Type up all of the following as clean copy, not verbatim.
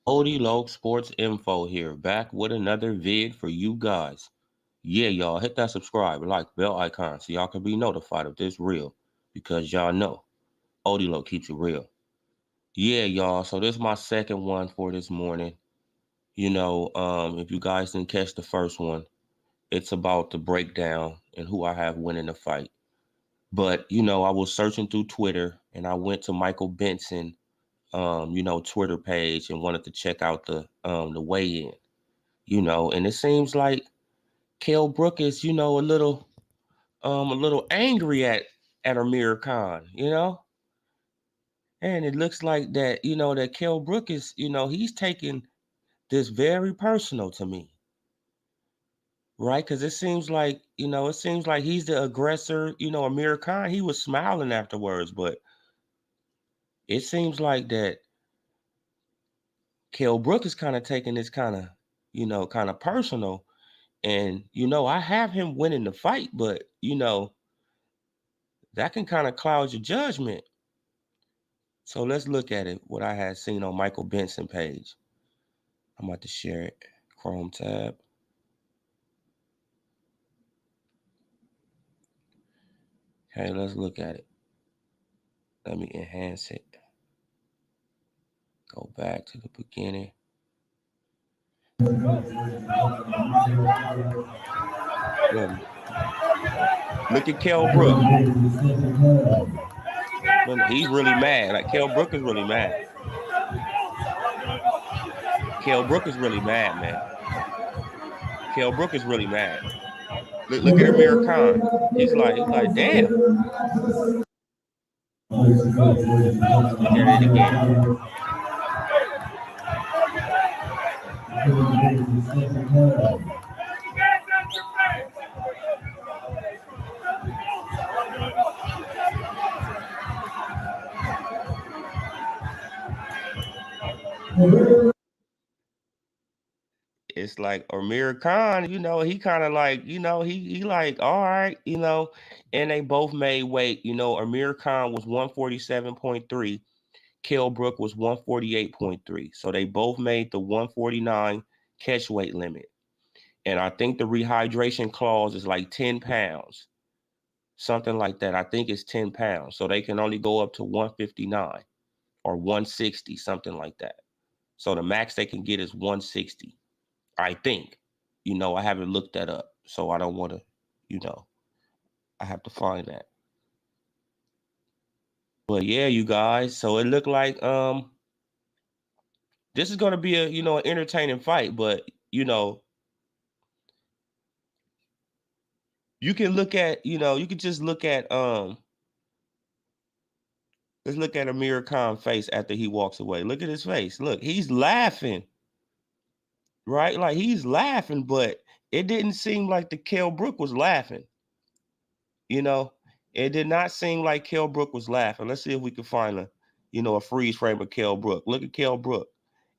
Odie Loke Sports Info here, back with another vid for you guys. Yeah, y'all, hit that subscribe, like, bell icon so y'all can be notified of this real. Because y'all know, Odie Loke keeps it real. Yeah, y'all, so this is my second one for this morning. If you guys didn't catch the first one, it's about the breakdown and who I have winning the fight. But, I was searching through Twitter and I went to Michael Benson, Twitter page and wanted to check out the weigh-in. And it seems like Kell Brook is, a little angry at Amir Khan, and it looks like that, that Kell Brook is, he's taking this very personal to me, right? Because it seems like he's the aggressor. Amir Khan, he was smiling afterwards, but it seems like that Kell Brook is kind of taking this kind of personal, and I have him winning the fight, but that can kind of cloud your judgment. So let's look at it, what I had seen on Michael Benson page. I'm about to share it. Chrome tab. Okay, let's look at it. Let me enhance it. Go back to the beginning. Look at Kell Brook. He's really mad. Like, Kell Brook is really mad. Kell Brook is really mad, man. Kell Brook is really mad. Look at Amir Khan. He's like, damn. Look at it again. It's like Amir Khan, he kind of like, he like, all right, and they both made weight. Amir Khan was 147.3, Kell Brook was 148.3. So they both made the 149 catch weight limit. And I think the rehydration clause is like 10 pounds, something like that. I think it's 10 pounds. So they can only go up to 159 or 160, something like that. So the max they can get is 160. I think. I haven't looked that up, so I don't want to, I have to find that. But yeah, you guys, so it looked like this is going to be an entertaining fight, but you can look at, you can just look at let's look at Amir Khan's face after he walks away. Look at his face. Look, he's laughing. Right? Like, he's laughing, but it didn't seem like the Kell Brook was laughing. You know, it did not seem like Kell Brook was laughing. Let's see if we can find a freeze frame of Kell Brook. Look at Kell Brook.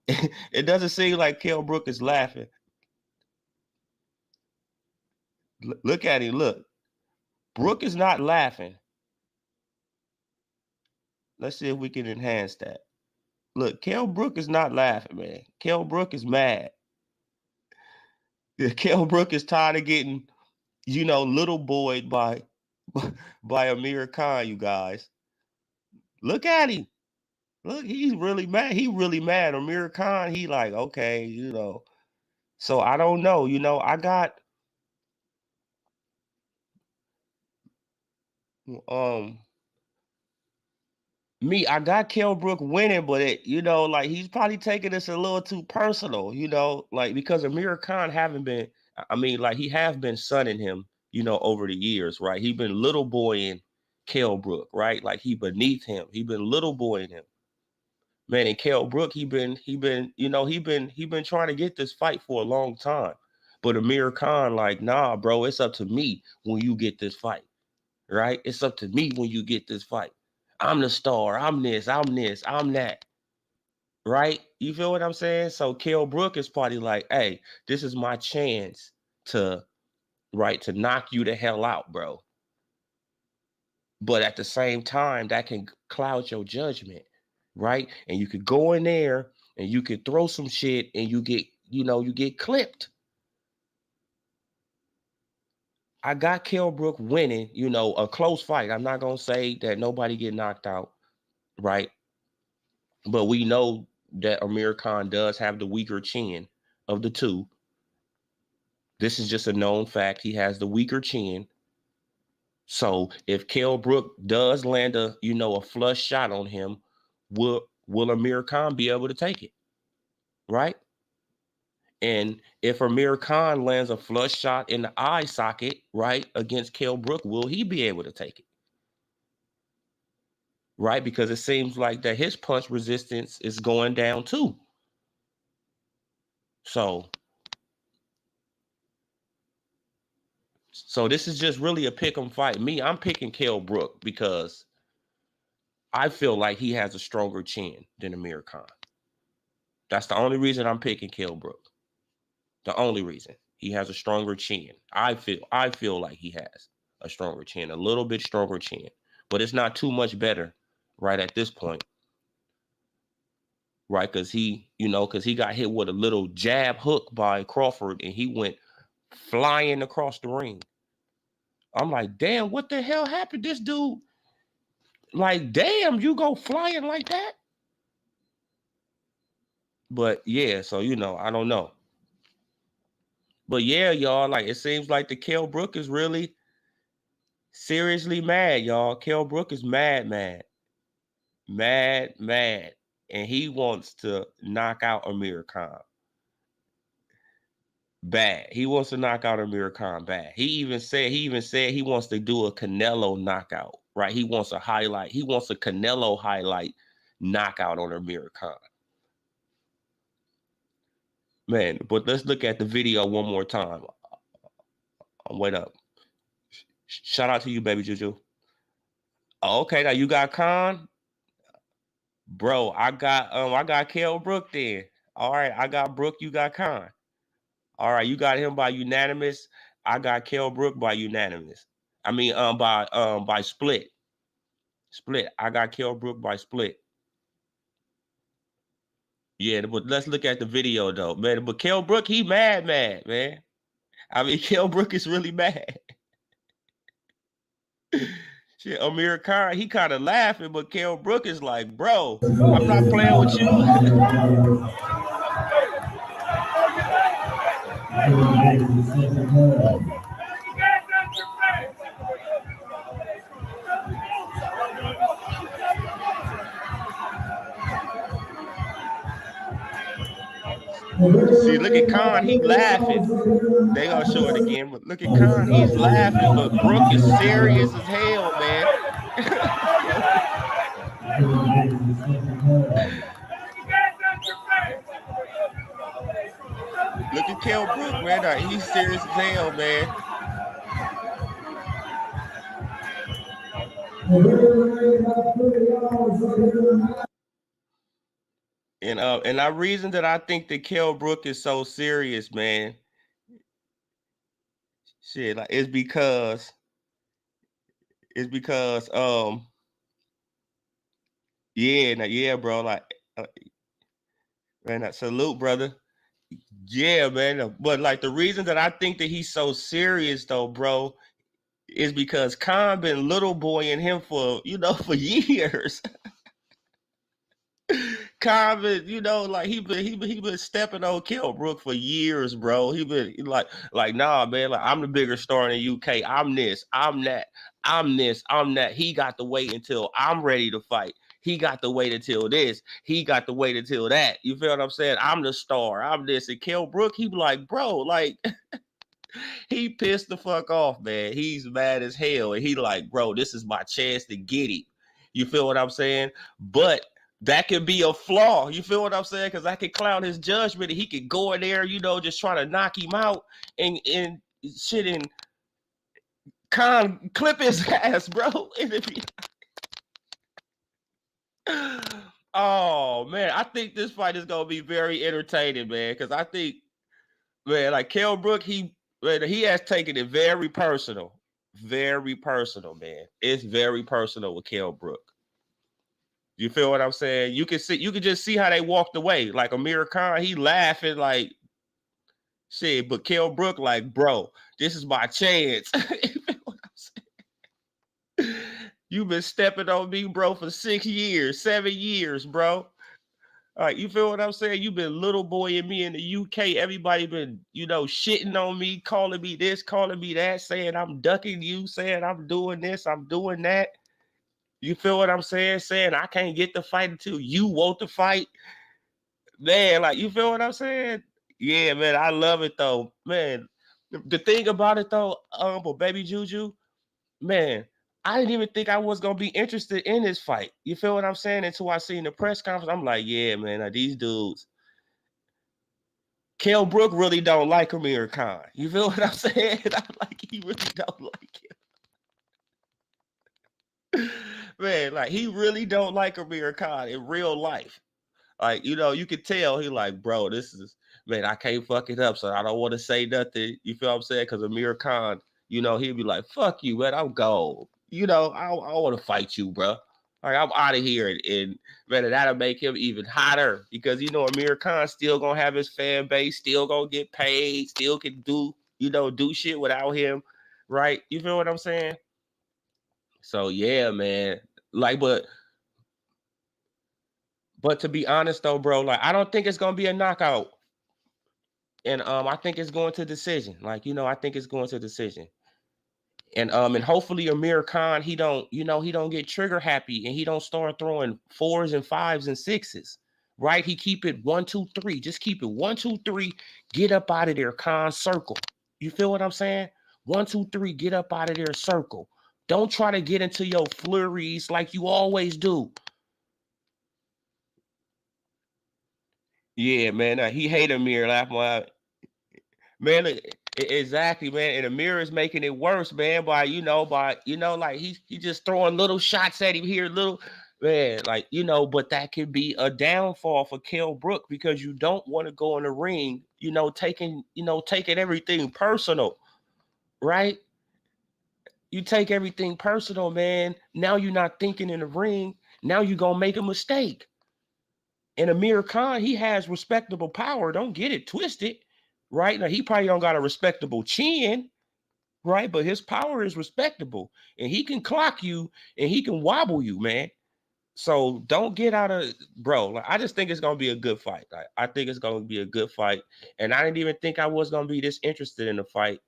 It doesn't seem like Kell Brook is laughing. Look at him. Look, Brook is not laughing. Let's see if we can enhance that. Look, Kell Brook is not laughing, man. Kell Brook is mad. Kell Brook is tired of getting, little boyed by Amir Khan, you guys. Look at him. Look, he's really mad. He really mad. Amir Khan, he like, okay, So I don't know. I got um I got Kell Brook winning, but like, he's probably taking this a little too personal, like, because Amir Khan haven't been, I mean, like, he have been sunning him, over the years, right? He been little boying Kell Brook, right? Like, he beneath him. He been little boying him. Man, and Kell Brook, he been trying to get this fight for a long time. But Amir Khan, like, nah, bro, it's up to me when you get this fight, right? It's up to me when you get this fight. I'm the star. I'm this. I'm this. I'm that. Right? You feel what I'm saying? So Kell Brook is probably like, hey, this is my chance to, right, to knock you the hell out, bro. But at the same time, that can cloud your judgment, right? And you could go in there and you can throw some shit and you get clipped. I got Kell Brook winning, a close fight. I'm not gonna say that nobody get knocked out, right? But we know that Amir Khan does have the weaker chin of the two. This is just a known fact. He has the weaker chin. So if Kell Brook does land a flush shot on him, will Amir Khan be able to take it? Right? And if Amir Khan lands a flush shot in the eye socket, right, against Kell Brook, will he be able to take it? Right? Because it seems like that his punch resistance is going down too. So this is just really a pick 'em fight. I'm picking Kell Brook because I feel like he has a stronger chin than Amir Khan. That's the only reason I'm picking Kell Brook. The only reason. He has a stronger chin. I feel like he has a stronger chin, a little bit stronger chin, but it's not too much better right at this point. Right? Because he got hit with a little jab hook by Crawford and he went flying across the ring. I'm like, damn, what the hell happened? This dude, like, damn, you go flying like that? But yeah, so I don't know. But yeah, y'all, like it seems like the Kell Brook is really seriously mad, y'all. Kell Brook is mad, and he wants to knock out Amir Khan. Bad. He wants to knock out Amir Khan bad. He even said he wants to do a Canelo knockout, right? He wants a Canelo highlight knockout on Amir Khan. Man, but let's look at the video one more time. Wait up. Shout out to you, baby Juju. Oh, okay, now you got Kahn? Bro, I got Kell Brook then. All right, I got Brook, you got Kahn. All right, you got him by unanimous. I got Kell Brook by unanimous. I mean, by split. Split. I got Kell Brook by split. Yeah, but let's look at the video though, man. But Kell Brook, he mad, man. I mean, Kell Brook is really mad. Shit, Amir Khan, he kind of laughing, but Kell Brook is like, bro, I'm not playing with you. See, look at Kahn, he laughing. They gonna show it again, but look at Kahn, he's laughing, but Brook is serious as hell, man. Look at Kell Brook, man. He's serious as hell, man. And the reason that I think that Kell Brook is so serious, man, shit, like it's because yeah, bro, like man, salute, brother. Yeah, man. But like the reason that I think that he's so serious though, bro, is because Kahn been little boying him for years. Kahn been, like he been stepping on Kell Brook for years, bro. He been like nah, man. Like I'm the bigger star in the UK. I'm this, I'm that, I'm this, I'm that. He got to wait until I'm ready to fight. He got to wait until this. He got to wait until that. You feel what I'm saying? I'm the star. I'm this. And Kell Brook, he be like, bro, like he pissed the fuck off, man. He's mad as hell. And he like, bro, this is my chance to get him. You feel what I'm saying? But that could be a flaw. You feel what I'm saying? Because I could cloud his judgment and he could go in there, just try to knock him out and shit and clip his ass, bro. Oh, man. I think this fight is going to be very entertaining, man. Because I think, man, like Kell Brook, he has taken it very personal. Very personal, man. It's very personal with Kell Brook. You feel what I'm saying? You can just see how they walked away. Like Amir Khan, he laughing like shit, but Kell Brook like, bro, this is my chance. You feel what I'm saying? You've been stepping on me, bro, for 6 years, 7 years, bro. All right, you feel what I'm saying? You've been little boy and me in the UK. Everybody been, shitting on me, calling me this, calling me that, saying I'm ducking you, saying I'm doing this, I'm doing that. You feel what I'm saying? Saying I can't get the fight until you want to fight. Man, like, you feel what I'm saying? Yeah, man, I love it though. Man, the thing about it though, but baby Juju, man, I didn't even think I was gonna be interested in this fight. You feel what I'm saying? Until I seen the press conference, I'm like, yeah, man, these dudes. Kell Brook really don't like Amir Khan. You feel what I'm saying? I'm like, he really don't like him. Man, like, he really don't like Amir Khan in real life. Like, you could tell he like, bro, this is, man, I can't fuck it up, so I don't want to say nothing. You feel what I'm saying? Because Amir Khan, he'd be like, fuck you, man, I'm gone. I want to fight you, bro. Like, I'm out of here. And man, that'll make him even hotter because, Amir Khan still going to have his fan base, still going to get paid, still can do shit without him, right? You feel what I'm saying? So, yeah, man. Like, but to be honest though, bro, like I don't think it's gonna be a knockout. And I think it's going to decision. Like, I think it's going to decision. And hopefully Amir Khan, he don't get trigger happy and he don't start throwing 4s and 5s and 6s. Right? He keep it 1, 2, 3. Just keep it 1, 2, 3. Get up out of there, Khan. Circle. You feel what I'm saying? 1, 2, 3. Get up out of there, circle. Don't try to get into your flurries like you always do. Yeah, man. He hate Amir. Laugh my man. Exactly, man. And Amir is making it worse, man. By like he just throwing little shots at him here, little man, like But that could be a downfall for Kell Brook because you don't want to go in the ring, taking everything personal, right? You take everything personal, man. Now you're not thinking in the ring. Now you're gonna make a mistake. And Amir Khan, he has respectable power. Don't get it twisted, right? Now he probably don't got a respectable chin, right? But his power is respectable, and he can clock you and he can wobble you, man. So don't get out of, bro. Like, I just think it's gonna be a good fight. Like, I think it's gonna be a good fight, and I didn't even think I was gonna be this interested in the fight,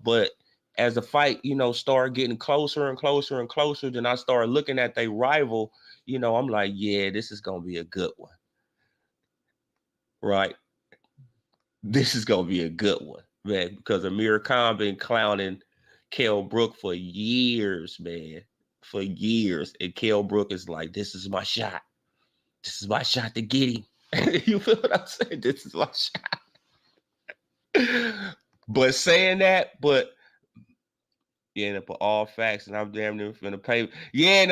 But as the fight, started getting closer and closer and closer, then I started looking at their rival. I'm like, yeah, this is gonna be a good one. Right. This is gonna be a good one, man, because Amir Khan been clowning Kell Brook for years, man. For years. And Kell Brook is like, this is my shot. This is my shot to get him. You feel what I'm saying? This is my shot. But saying that, but all facts, and I'm damn near finna pay. Yeah,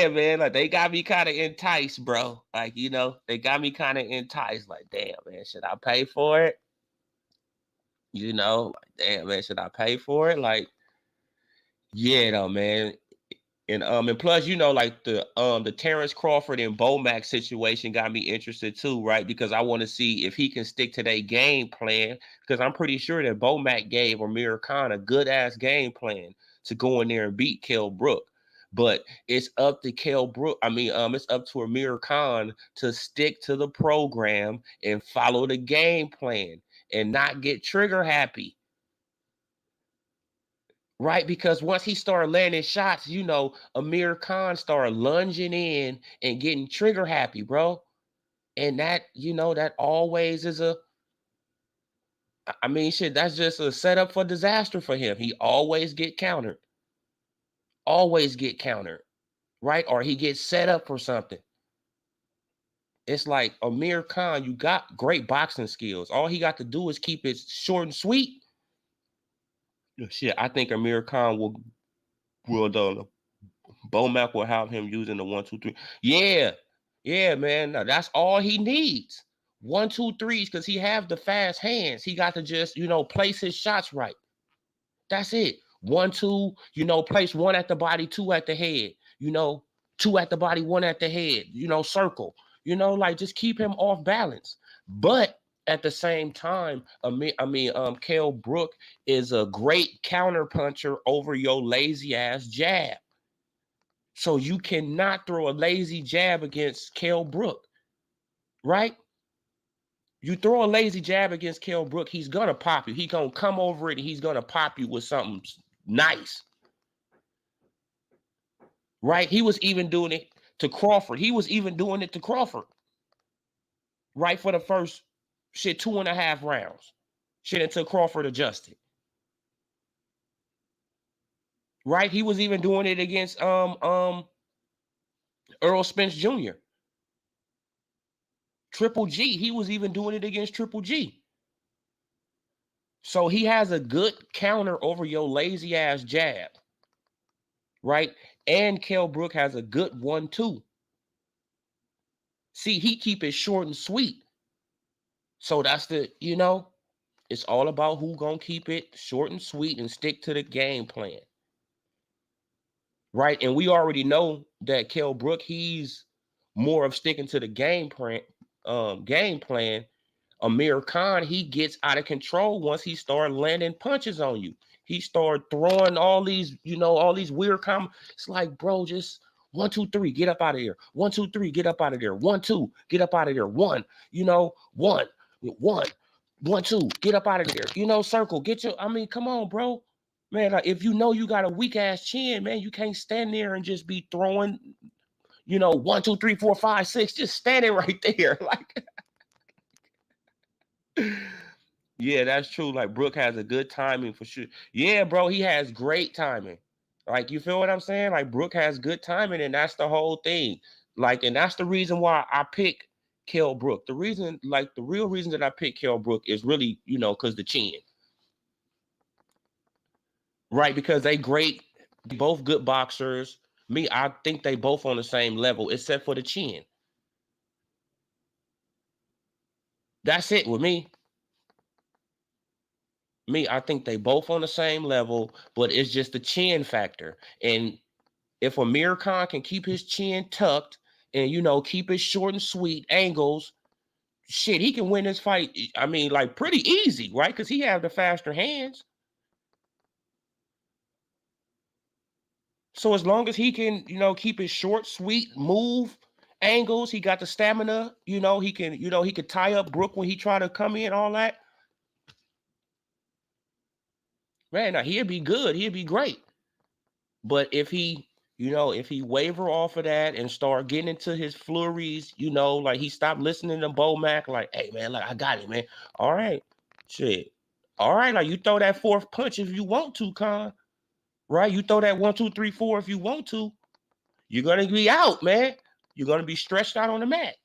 man. Like, they got me kind of enticed, bro. Like, they got me kind of enticed. Like, damn, man, should I pay for it? Like, damn, man, should I pay for it? Like, yeah, though, man. And plus, like the Terrence Crawford and Bomac situation got me interested too, right? Because I want to see if he can stick to their game plan. Because I'm pretty sure that Bomac gave Amir Khan a good ass game plan to go in there and beat Kell Brook. But it's up to Kell Brook. It's up to Amir Khan to stick to the program and follow the game plan and not get trigger happy. Right, because once he started landing shots, Amir Khan started lunging in and getting trigger happy, bro. And that, that always is shit, that's just a setup for disaster for him. He always get countered. Always get countered, right? Or he gets set up for something. It's like Amir Khan, you got great boxing skills. All he got to do is keep it short and sweet. Shit, I think Amir Khan will Bomac will have him using the 1, 2, 3. Yeah, man. No, that's all he needs. 1, 2, 3s, because he have the fast hands. He got to just, place his shots right. That's it. 1, 2, place 1 at the body, 2 at the head. 2 at the body, 1 at the head, circle, like just keep him off balance. But at the same time, Kell Brook is a great counter puncher over your lazy ass jab. So you cannot throw a lazy jab against Kell Brook, right? You throw a lazy jab against Kell Brook, he's gonna pop you. He's gonna come over it and he's gonna pop you with something nice. Right? He was even doing it to Crawford. Right, for the first 2.5 rounds. Until Crawford adjusted. Right? He was even doing it against Earl Spence Jr. Triple G. He was even doing it against Triple G. So he has a good counter over your lazy ass jab. Right? And Kell Brook has a good one too. See, he keep it short and sweet. So that's it's all about who gonna keep it short and sweet and stick to the game plan. Right? And we already know that Kell Brook, he's more of sticking to the game plan. Amir Khan, he gets out of control once he started landing punches on you. He started throwing all these, all these weird It's like, bro, just 1, 2, 3, get up out of here. 1, 2, 3, get up out of there. 1, 2, get up out of there. 1, 1, 1, 2, get up out of there. Circle, come on, bro. Man, like, if you got a weak ass chin, man, you can't stand there and just be throwing, 1, 2, 3, 4, 5, 6, just standing right there. Like, yeah, that's true. Like, Brook has a good timing for sure. Yeah, bro, he has great timing. Like, you feel what I'm saying? Like, Brook has good timing, and that's the whole thing. Like, and that's the reason why I pick Kell Brook. The real reason that I pick Kell Brook is really, because the chin. Right, because they both good boxers. I think they both on the same level, except for the chin. That's it with me. I think they both on the same level, but it's just the chin factor. And if Amir Khan can keep his chin tucked and, keep it short and sweet angles, shit, he can win this fight. Like, pretty easy, right? Because he have the faster hands. So as long as he can, keep it short, sweet, move angles, he got the stamina, he could tie up Brook when he try to come in, all that. Man, now he'd be good. He'd be great. But if he, if he waver off of that and start getting into his flurries, like he stopped listening to Bo Mac, like, hey, man, like, I got it, man. All right. Shit. All right. Like, you throw that fourth punch if you want to, Kahn. Right? You throw that 1, 2, 3, 4 if you want to. You're going to be out, man. You're going to be stretched out on the mat.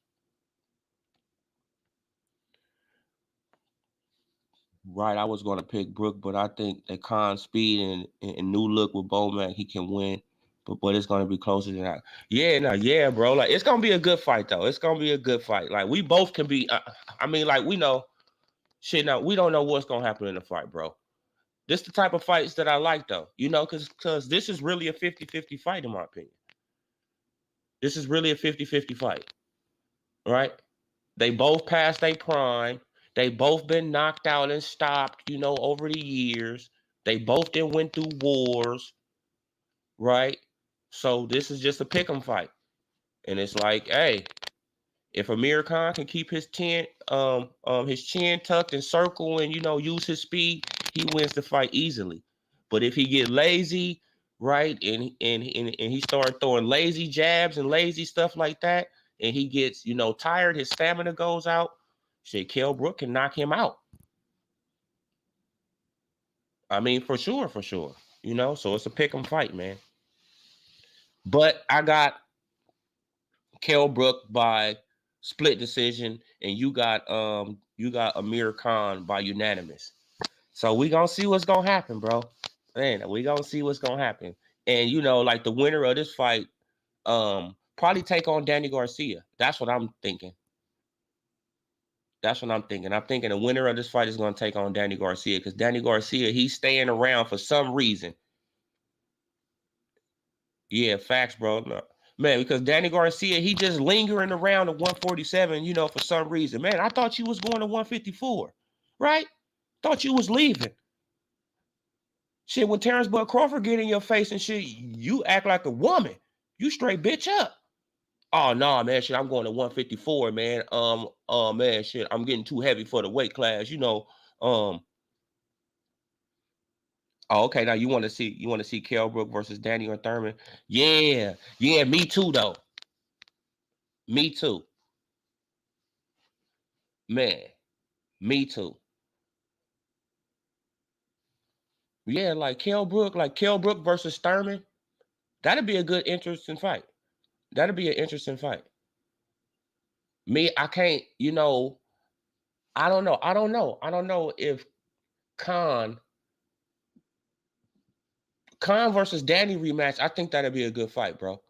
Right, I was going to pick Brook, but I think that Kahn's speed and new look with Bowman, he can win. But it's going to be closer than that. Yeah, bro. Like, it's going to be a good fight, though. It's going to be a good fight. Like, we both can be. Like, we know. Shit, now we don't know what's going to happen in the fight, bro. This the type of fights that I like, though. Because this is really a 50-50 fight, in my opinion. This is really a 50-50 fight. Right? They both passed their prime. They both been knocked out and stopped, over the years. They both then went through wars, right? So this is just a pick'em fight. And it's like, hey, if Amir Khan can keep his chin tucked and circle and, use his speed, he wins the fight easily. But if he get lazy, right, and he started throwing lazy jabs and lazy stuff like that, and he gets, tired, his stamina goes out, shit, Kell Brook can knock him out. For sure. So it's a pick'em fight, man. But I got Kell Brook by split decision, and you got Amir Khan by unanimous. So we gonna see what's gonna happen, bro. Man, we gonna see what's gonna happen. And like, the winner of this fight, probably take on Danny Garcia. That's what I'm thinking. I'm thinking the winner of this fight is going to take on Danny Garcia, because Danny Garcia, he's staying around for some reason. Yeah, facts, bro. No. Man, because Danny Garcia, he just lingering around at 147, for some reason. Man, I thought you was going to 154, right? Thought you was leaving. Shit, when Terrence Bud Crawford get in your face and shit, you act like a woman. You straight bitch up. Oh no, man, shit, I'm going to 154, man. Man, shit, I'm getting too heavy for the weight class, Oh, okay. Now you want to see Kell Brook versus Danny or Thurman? Yeah, me too though. Me too, man. Me too. Yeah, like Kell Brook versus Thurman. That'd be a good, interesting fight. That'd be an interesting fight. Me, I can't. I don't know. I don't know. I don't know if Kahn versus Danny rematch. I think that'd be a good fight, bro.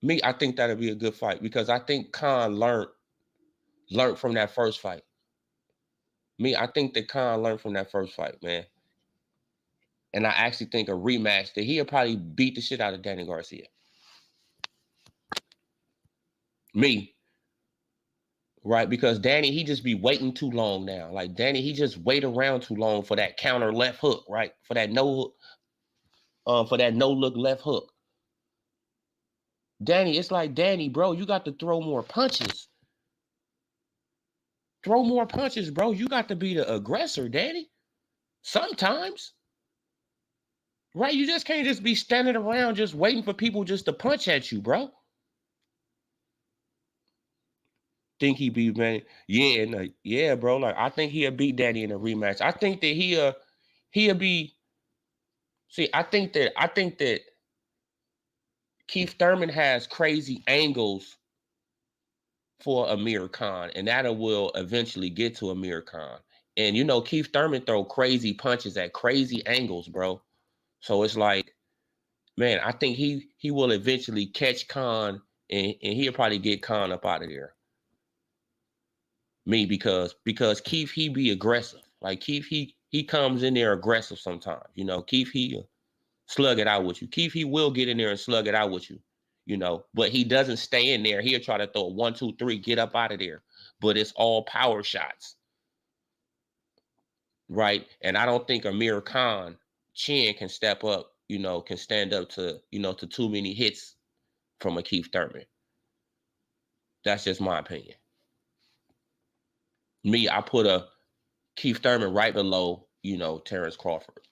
Me, I think that'd be a good fight because I think Kahn learned from that first fight. Me, I think that Kahn learned from that first fight, man. And I actually think a rematch that he'll probably beat the shit out of Danny Garcia. Me, right? Because Danny, he just be waiting too long now. Like Danny, he just wait around too long for that counter left hook, right? For that no look left hook. Danny, it's like, Danny, bro, you got to throw more punches. Throw more punches, bro. You got to be the aggressor, Danny. Sometimes. Right? You just can't just be standing around just waiting for people just to punch at you, bro. Think he beat Danny? Yeah, no, yeah, bro. Like I think he'll beat Danny in a rematch. I think that he'll be. See, I think that Keith Thurman has crazy angles for Amir Khan, and that will eventually get to Amir Khan. And Keith Thurman throw crazy punches at crazy angles, bro. So it's like, man, I think he will eventually catch Khan, and he'll probably get Khan up out of there. Me, because Keith, he be aggressive. Like Keith, he comes in there aggressive sometimes. Keith, he slug it out with you. Keith, he will get in there and slug it out with you. But he doesn't stay in there. He'll try to throw 1, 2, 3, get up out of there. But it's all power shots. Right. And I don't think Amir Khan chin can step up, can stand up to, to too many hits from a Keith Thurman. That's just my opinion. Me, I put a Keith Thurman right below, Terrence Crawford.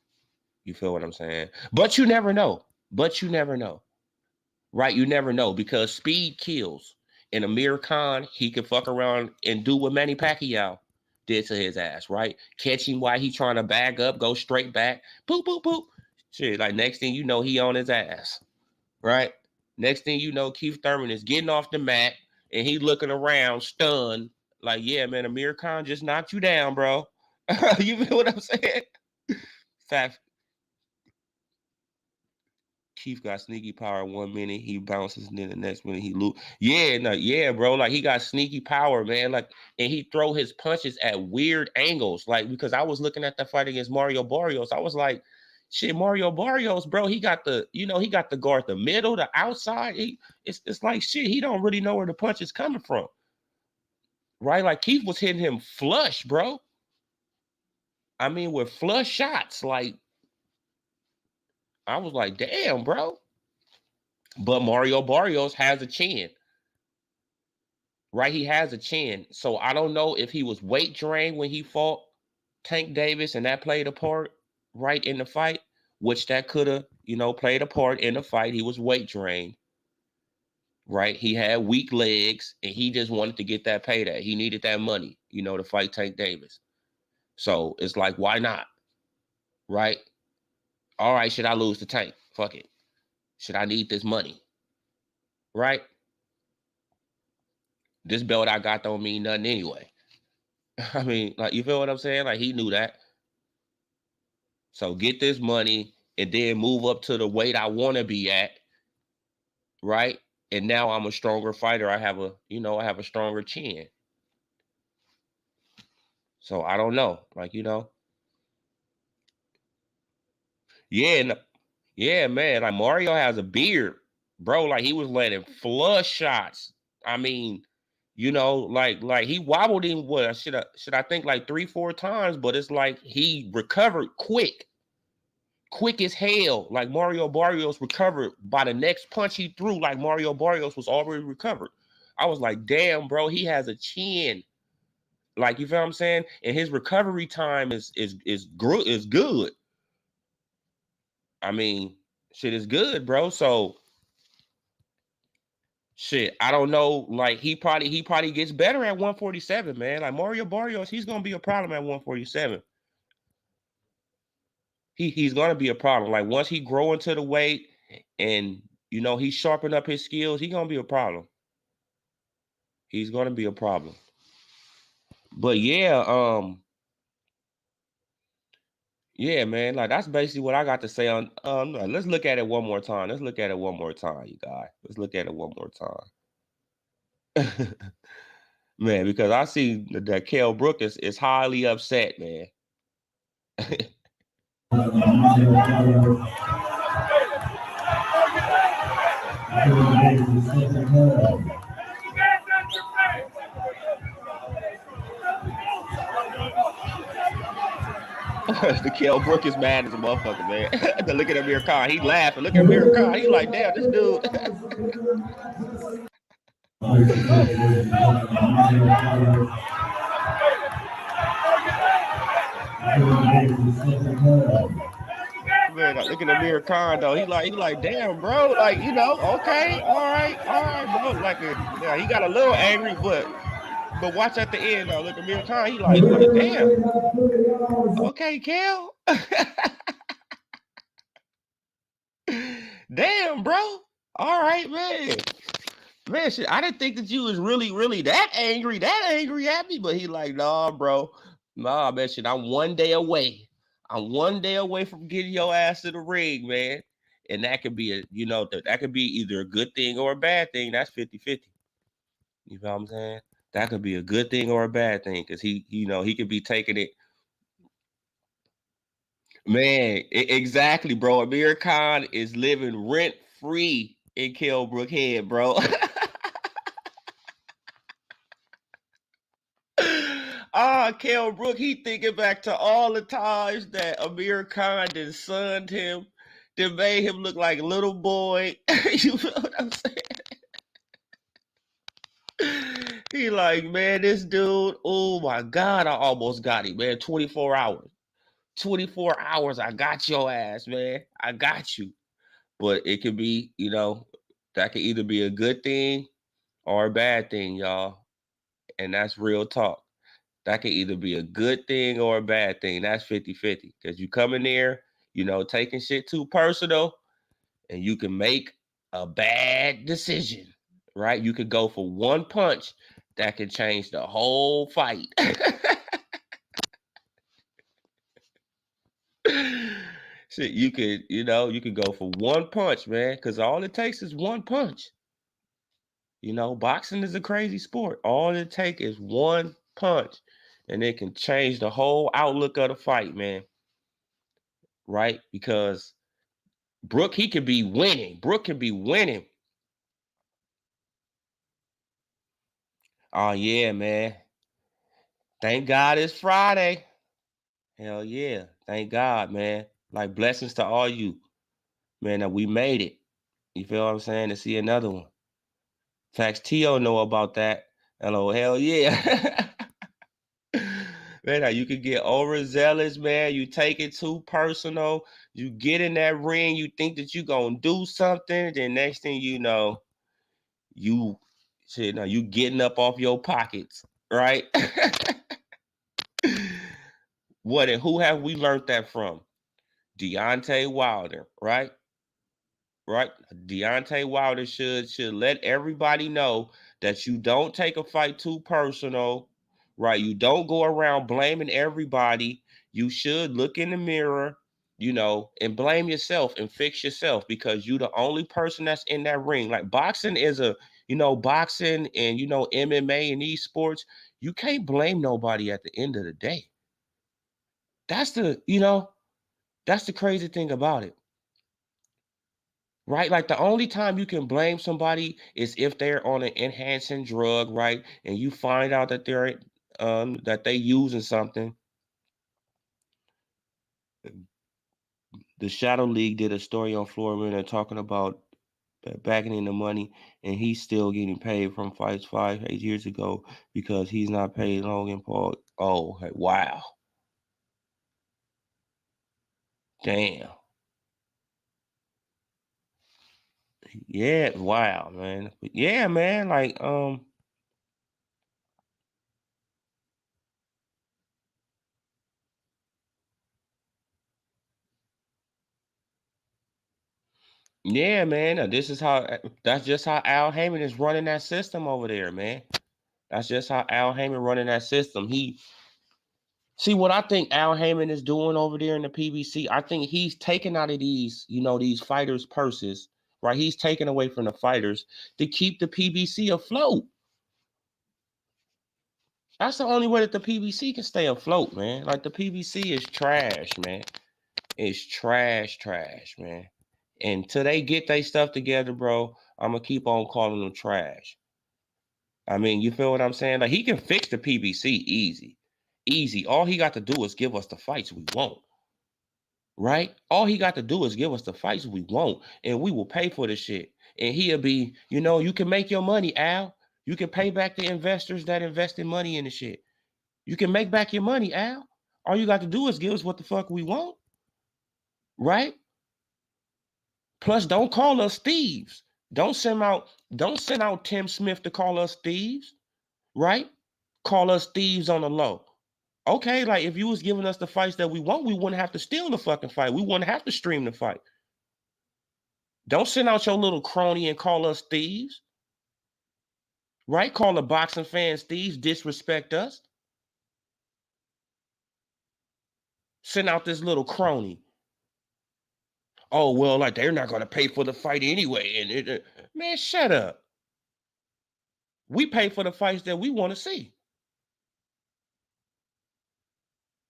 You feel what I'm saying? But you never know. Right? You never know because speed kills. And Amir Khan, he can fuck around and do what Manny Pacquiao did to his ass, right? Catch him while he trying to bag up, go straight back, boop, boop, boop. Shit, like next thing you know, he on his ass, right? Next thing you know, Keith Thurman is getting off the mat and he looking around stunned, like, yeah, man, Amir Khan just knocked you down, bro. You feel what I'm saying? Fact. Keith got sneaky power 1 minute, he bounces, and then the next minute he lose. Yeah, no, yeah, bro. Like he got sneaky power, man. Like, and he throw his punches at weird angles. Like, because I was looking at the fight against Mario Barrios, I was like, shit, Mario Barrios, bro. He got he got the guard the middle, the outside. It's like shit. He don't really know where the punch is coming from, right? Like Keith was hitting him flush, bro. I mean, with flush shots, like. I was like, damn, bro. But Mario Barrios has a chin, right? He has a chin. So I don't know if he was weight drained when he fought Tank Davis and that played a part, right, in the fight, which that could have, played a part in the fight. He was weight drained, right? He had weak legs and he just wanted to get that payday. He needed that money, to fight Tank Davis. So it's like, why not? Right? All right, should I lose the Tank? Fuck it. Should I need this money? Right? This belt I got don't mean nothing anyway. I mean, like, you feel what I'm saying? Like, he knew that. So get this money and then move up to the weight I want to be at, right? And now I'm a stronger fighter. I have a stronger chin. So I don't know. Like, yeah, yeah, man. Like Mario has a beard. bro. Like he was letting flush shots. I mean, like he wobbled him. What should I think like 3-4 times? But it's like he recovered quick as hell. Like Mario Barrios recovered by the next punch he threw. Like Mario Barrios was already recovered. I was like, damn, bro, he has a chin. Like, you feel what I'm saying? And his recovery time is good. I mean, shit is good, bro. So shit, I don't know. Like he probably gets better at 147, man. Like Mario Barrios, he's gonna be a problem at 147. He's gonna be a problem. Like once he grow into the weight and he sharpen up his skills, he's gonna be a problem. He's gonna be a problem. But yeah, man. Like that's basically what I got to say on. Let's look at it one more time. Let's look at it one more time, you guys. Let's look at it one more time, man. Because I see that Kell Brook is highly upset, man. The Kell Brook is mad as a motherfucker, man. Look at Amir Khan. He laughing. Look at Amir Khan. He like, damn, this dude. Man, look at Amir Khan though. He like, damn, bro. Like, okay, all right, bro. Like, he got a little angry, but watch at the end though. Look at Amir Khan. He like, damn. Okay, Kel. Damn, bro. All right, man. Man, shit, I didn't think that you was really, really that angry at me. But he like, nah, bro. Nah, man, shit, I'm 1 day away. I'm 1 day away from getting your ass to the ring, man. And that could be that could be either a good thing or a bad thing. That's 50-50. You know what I'm saying? That could be a good thing or a bad thing because he could be taking it. Man, exactly, bro. Amir Khan is living rent free in Kell Brook head, bro. Kell Brook, he thinking back to all the times that Amir Khan done sunned him, that made him look like a little boy. You know what I'm saying? He like, man, this dude, oh my God, I almost got him, man. 24 hours. 24 hours, I got your ass, man. I got you. But it could be, that could either be a good thing or a bad thing, y'all. And that's real talk. That could either be a good thing or a bad thing. That's 50-50. Because you come in there, taking shit too personal, and you can make a bad decision, right? You could go for one punch that can change the whole fight. Shit, you could go for one punch, man, because all it takes is one punch. Boxing is a crazy sport. All it takes is one punch, and it can change the whole outlook of the fight, man. Right? Because Brook, he could be winning. Brook can be winning. Oh, yeah, man. Thank God it's Friday. Hell yeah. Thank God, man. Like, blessings to all you. Man, that we made it. You feel what I'm saying? To see another one. Facts, T.O. know about that. Hello, hell yeah. Man, you could get overzealous, man. You take it too personal. You get in that ring, you think that you gonna do something, then next thing you know, you getting up off your pockets, right? What and who have we learned that from? Deontay Wilder, right? Right? Deontay Wilder should let everybody know that you don't take a fight too personal, right? You don't go around blaming everybody. You should look in the mirror, and blame yourself and fix yourself because you're the only person that's in that ring. Like boxing is boxing and MMA and these sports, you can't blame nobody at the end of the day. That's the crazy thing about it. right? Like the only time you can blame somebody is if they're on an enhancing drug, right? And you find out that they using something. The Shadow League did a story on Florida talking about backing in the money, and he's still getting paid from fights 8 years ago because he's not paid Logan Paul. Oh, wow. Damn. Yeah, wow, man. Yeah, man, like yeah, man. This is how that's just how Al Heyman is running that system over there, man. That's just how Al Heyman running that system. He see what I think Al Heyman is doing over there in the PBC. I think he's taking out of these, these fighters' purses, right? He's taking away from the fighters to keep the PBC afloat. That's the only way that the PBC can stay afloat, man. Like the PBC is trash, man. It's trash, man. And till they get their stuff together, bro, I'm gonna keep on calling them trash. I mean, you feel what I'm saying? Like he can fix the PBC easy, easy. All he got to do is give us the fights we want, right? All he got to do is give us the fights we want, and we will pay for the shit. And he'll be, you can make your money, Al. You can pay back the investors that invested money in the shit. You can make back your money, Al. All you got to do is give us what the fuck we want, right? Plus, don't call us thieves. Don't send out Tim Smith to call us thieves, right? Call us thieves on the low. Okay, like if you was giving us the fights that we want, we wouldn't have to steal the fucking fight. We wouldn't have to stream the fight. Don't send out your little crony and call us thieves, right? Call the boxing fans thieves, disrespect us. Send out this little crony. Oh, well, like they're not going to pay for the fight anyway. And man, shut up. We pay for the fights that we want to see.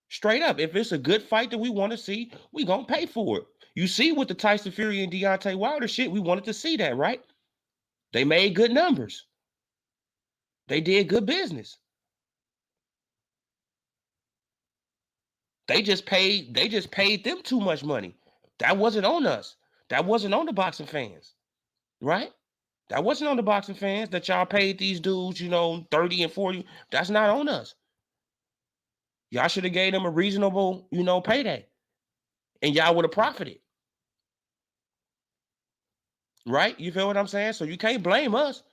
Straight up. If it's a good fight that we want to see, we going to pay for it. You see with the Tyson Fury and Deontay Wilder shit, we wanted to see that, right? They made good numbers. They did good business. They just paid them too much money. That wasn't on us. That wasn't on the boxing fans, right? That wasn't on the boxing fans that y'all paid these dudes, 30 and 40. That's not on us. Y'all should have gave them a reasonable, payday. And y'all would have profited. Right? You feel what I'm saying? So you can't blame us.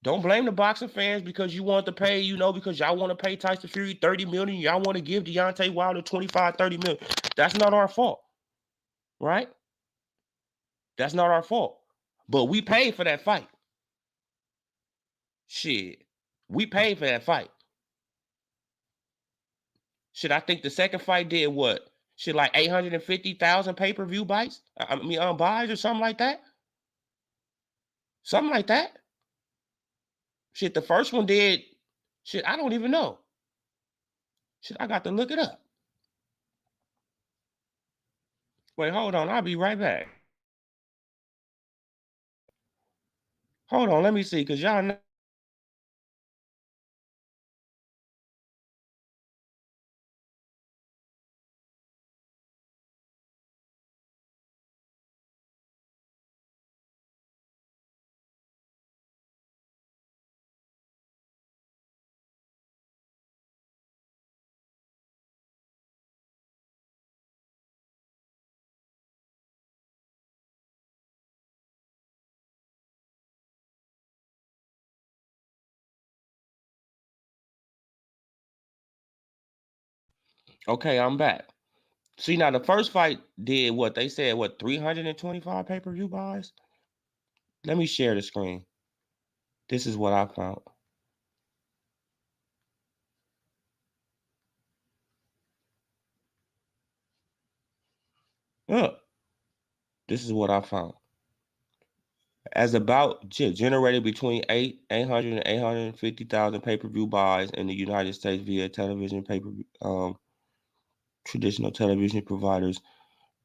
Don't blame the boxing fans because you want to pay, because y'all want to pay Tyson Fury 30 million. Y'all want to give Deontay Wilder 25, 30 million. That's not our fault. Right? That's not our fault. But we paid for that fight. Shit. We paid for that fight. Shit, I think the second fight did what? Shit, like 850,000 pay-per-view bites? Buys or something like that? Something like that? Shit, the first one did. Shit, I don't even know. Shit, I got to look it up. Wait, hold on. I'll be right back. Hold on, let me see, because y'all know. Okay, I'm back. See, now the first fight did what? They said, what, 325 pay-per-view buys? Let me share the screen. This is what I found. Look, this is what I found. As about generated between 800 and 850,000 pay-per-view buys in the United States via television traditional television providers,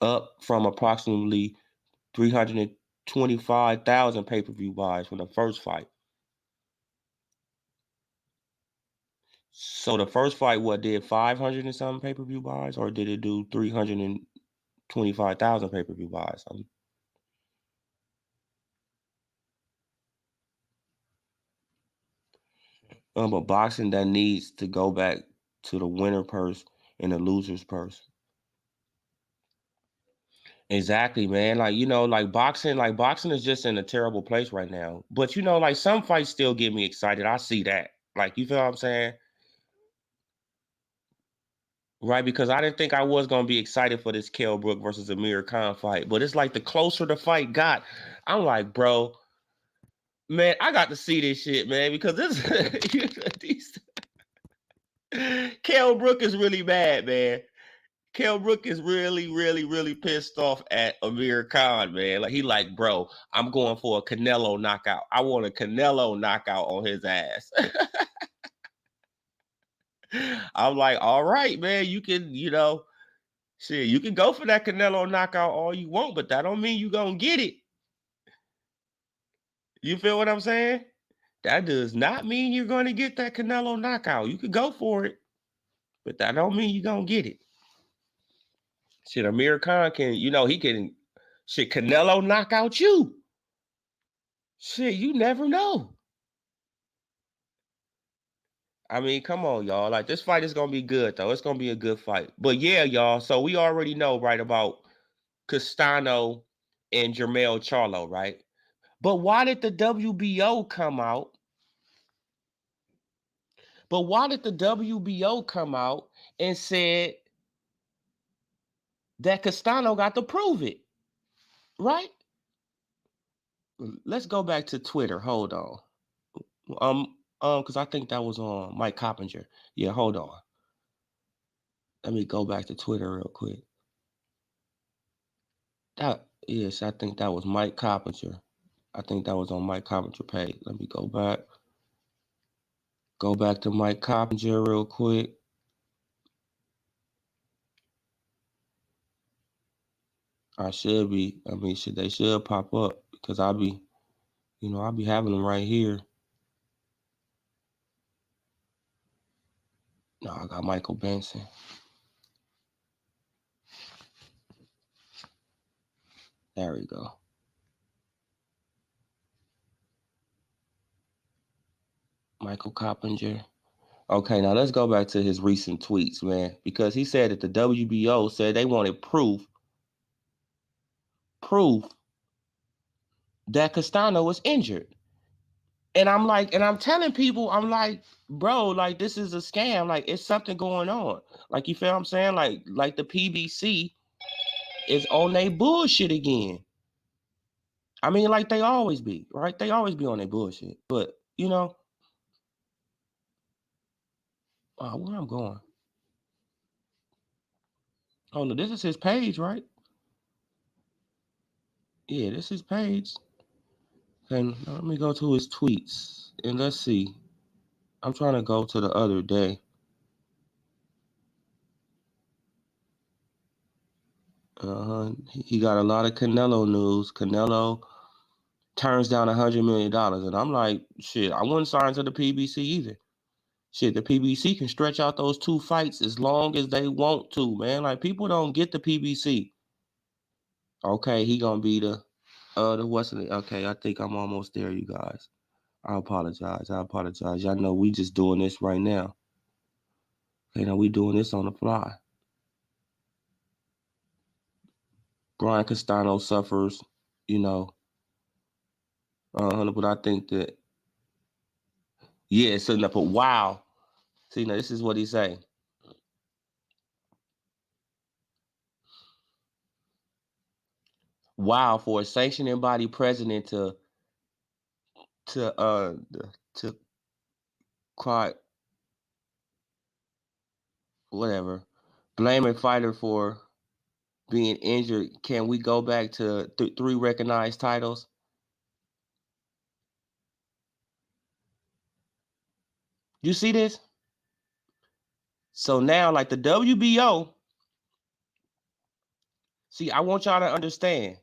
up from approximately 300 25,000 pay-per-view buys from the first fight. So the first fight, what, did 500 and something pay-per-view buys, or did it do 325,000 pay-per-view buys? But boxing, that needs to go back to the winner purse and the loser's purse. Exactly, man. Like boxing is just in a terrible place right now. But like some fights still get me excited. I see that. Like, you feel what I'm saying? Right, because I didn't think I was gonna be excited for this Brook versus Amir Khan fight. But it's like the closer the fight got, I'm like, bro, man, I got to see this shit, man, because this these Brook is really bad, man. Brook is really, really, really pissed off at Amir Khan, man. Like, he like, bro, I'm going for a Canelo knockout. I want a Canelo knockout on his ass. I'm like, all right, man, you can, shit, you can go for that Canelo knockout all you want, but that don't mean you gonna get it. You feel what I'm saying? That does not mean you're going to get that Canelo knockout. You could go for it, but that don't mean you're gonna get it. Shit, Amir Khan can, he can, shit, Canelo knock out you. Shit, you never know. I mean, come on, y'all. Like, this fight is gonna be good, though. It's gonna be a good fight. But yeah, y'all. So we already know, right, about Castano and Jermell Charlo, right? But why did the WBO come out? But why did the WBO come out and said that Castano got to prove it, right? Let's go back to Twitter. Hold on. Because I think that was on Mike Coppinger. Yeah, hold on. Let me go back to Twitter real quick. Yes, I think that was Mike Coppinger. I think that was on Mike Coppinger page. Let me go back. Go back to Mike Coppinger real quick. They should pop up because I'll be having them right here. No, I got Michael Benson. There we go. Michael Coppinger. Okay, now let's go back to his recent tweets, man, because he said that the WBO said they wanted proof that Castano was injured. And I'm telling people, I'm like, bro, like, this is a scam. Like, it's something going on. Like, you feel what I'm saying? Like the PBC is on their bullshit again. I mean, like they always be, right? They always be on their bullshit. But, where I'm going. Oh, no, this is his page, right? Yeah, this is his page. And let me go to his tweets and let's see. I'm trying to go to the other day. He got a lot of Canelo news. Canelo turns down $100 million. And I'm like, shit, I wouldn't sign to the PBC either. Shit, the PBC can stretch out those 2 fights as long as they want to, man. Like, people don't get the PBC. Okay, he gonna be the what's it? Okay, I think I'm almost there, you guys. I apologize. Y'all know we just doing this right now. Okay, now we doing this on the fly. Brian Castano suffers, but I think that, yeah, so but wow. See, now this is what he's saying. Wow, for a sanctioning body president to cry, whatever, blame a fighter for being injured. Can we go back to 3 recognized titles? You see this? So now, like, the WBO, see, I want y'all to understand.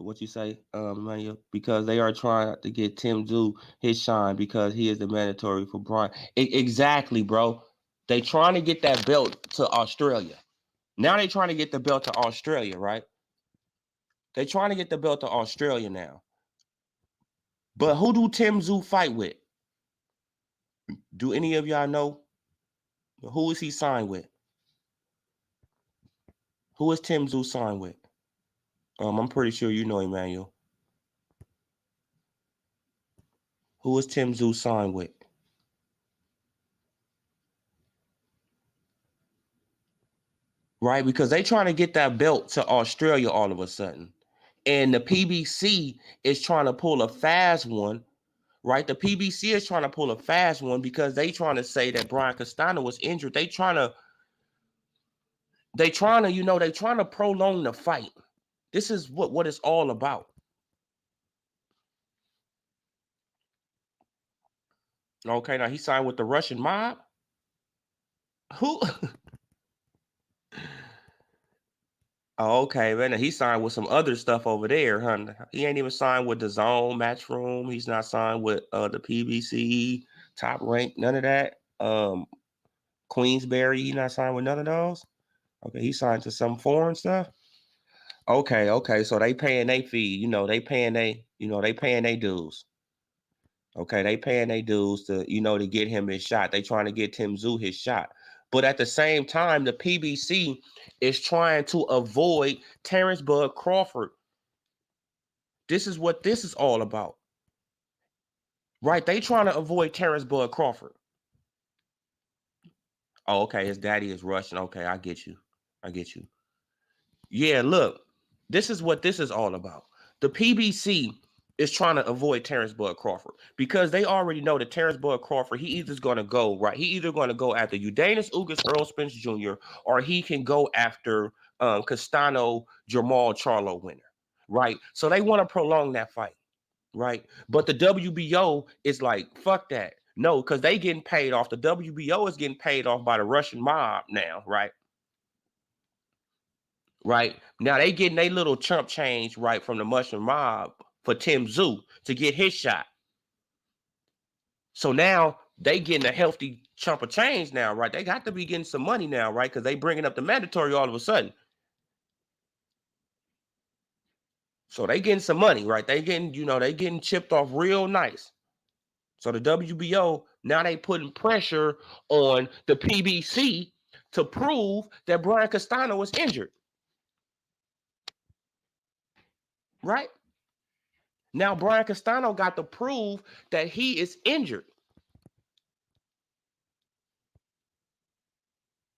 what you say, Emmanuel? Because they are trying to get Tim Zoo his shine because he is the mandatory for Brian. Exactly, bro. They trying to get that belt to Australia. Now they trying to get the belt to Australia, right? They trying to get the belt to Australia now. But who do Tim Zoo fight with? Do any of y'all know? Who is he signed with? Who is Tim Zoo signed with? I'm pretty sure you know, Emmanuel. Who is Tim Zoo signed with? Right? Because they trying to get that belt to Australia all of a sudden. And the PBC is trying to pull a fast one, right? The PBC is trying to pull a fast one because they trying to say that Brian Castano was injured. They trying to, they trying to prolong the fight. This is what it's all about. Okay, now he signed with the Russian mob. Who? Oh, okay, man. He signed with some other stuff over there, huh? He ain't even signed with the Zone Matchroom. He's not signed with the PBC, Top Rank, none of that. Queensberry, he's not signed with none of those. Okay, he signed to some foreign stuff. Okay, okay. So they paying their fee, they paying their dues. Okay, they paying their dues to, to get him his shot. They trying to get Tim Zoo his shot. But at the same time, the PBC is trying to avoid Terrence Bud Crawford. This is what this is all about. Right? They trying to avoid Terrence Bud Crawford. Oh, okay. His daddy is Russian. Okay, I get you. I get you. Yeah, look, this is what this is all about. The PBC is trying to avoid Terrence Bud Crawford because they already know that Terrence Bud Crawford, he either's going to go, right? He either going to go after Udanis Ugas, Earl Spence Jr., or he can go after Castano Jamal Charlo winner, right? So they want to prolong that fight, right? But the WBO is like, fuck that. No, because they getting paid off. The WBO is getting paid off by the Russian mob now, right? Right now they getting a little chump change right from the Russian mob for Tim Zoo to get his shot. So now they getting a healthy chunk of change now, right? They got to be getting some money now, right? Because they bringing up the mandatory all of a sudden. So they getting some money, right? They getting, they getting chipped off real nice. So the WBO, now they putting pressure on the PBC to prove that Brian Castano was injured. Right? Now Brian Castano got to prove that he is injured.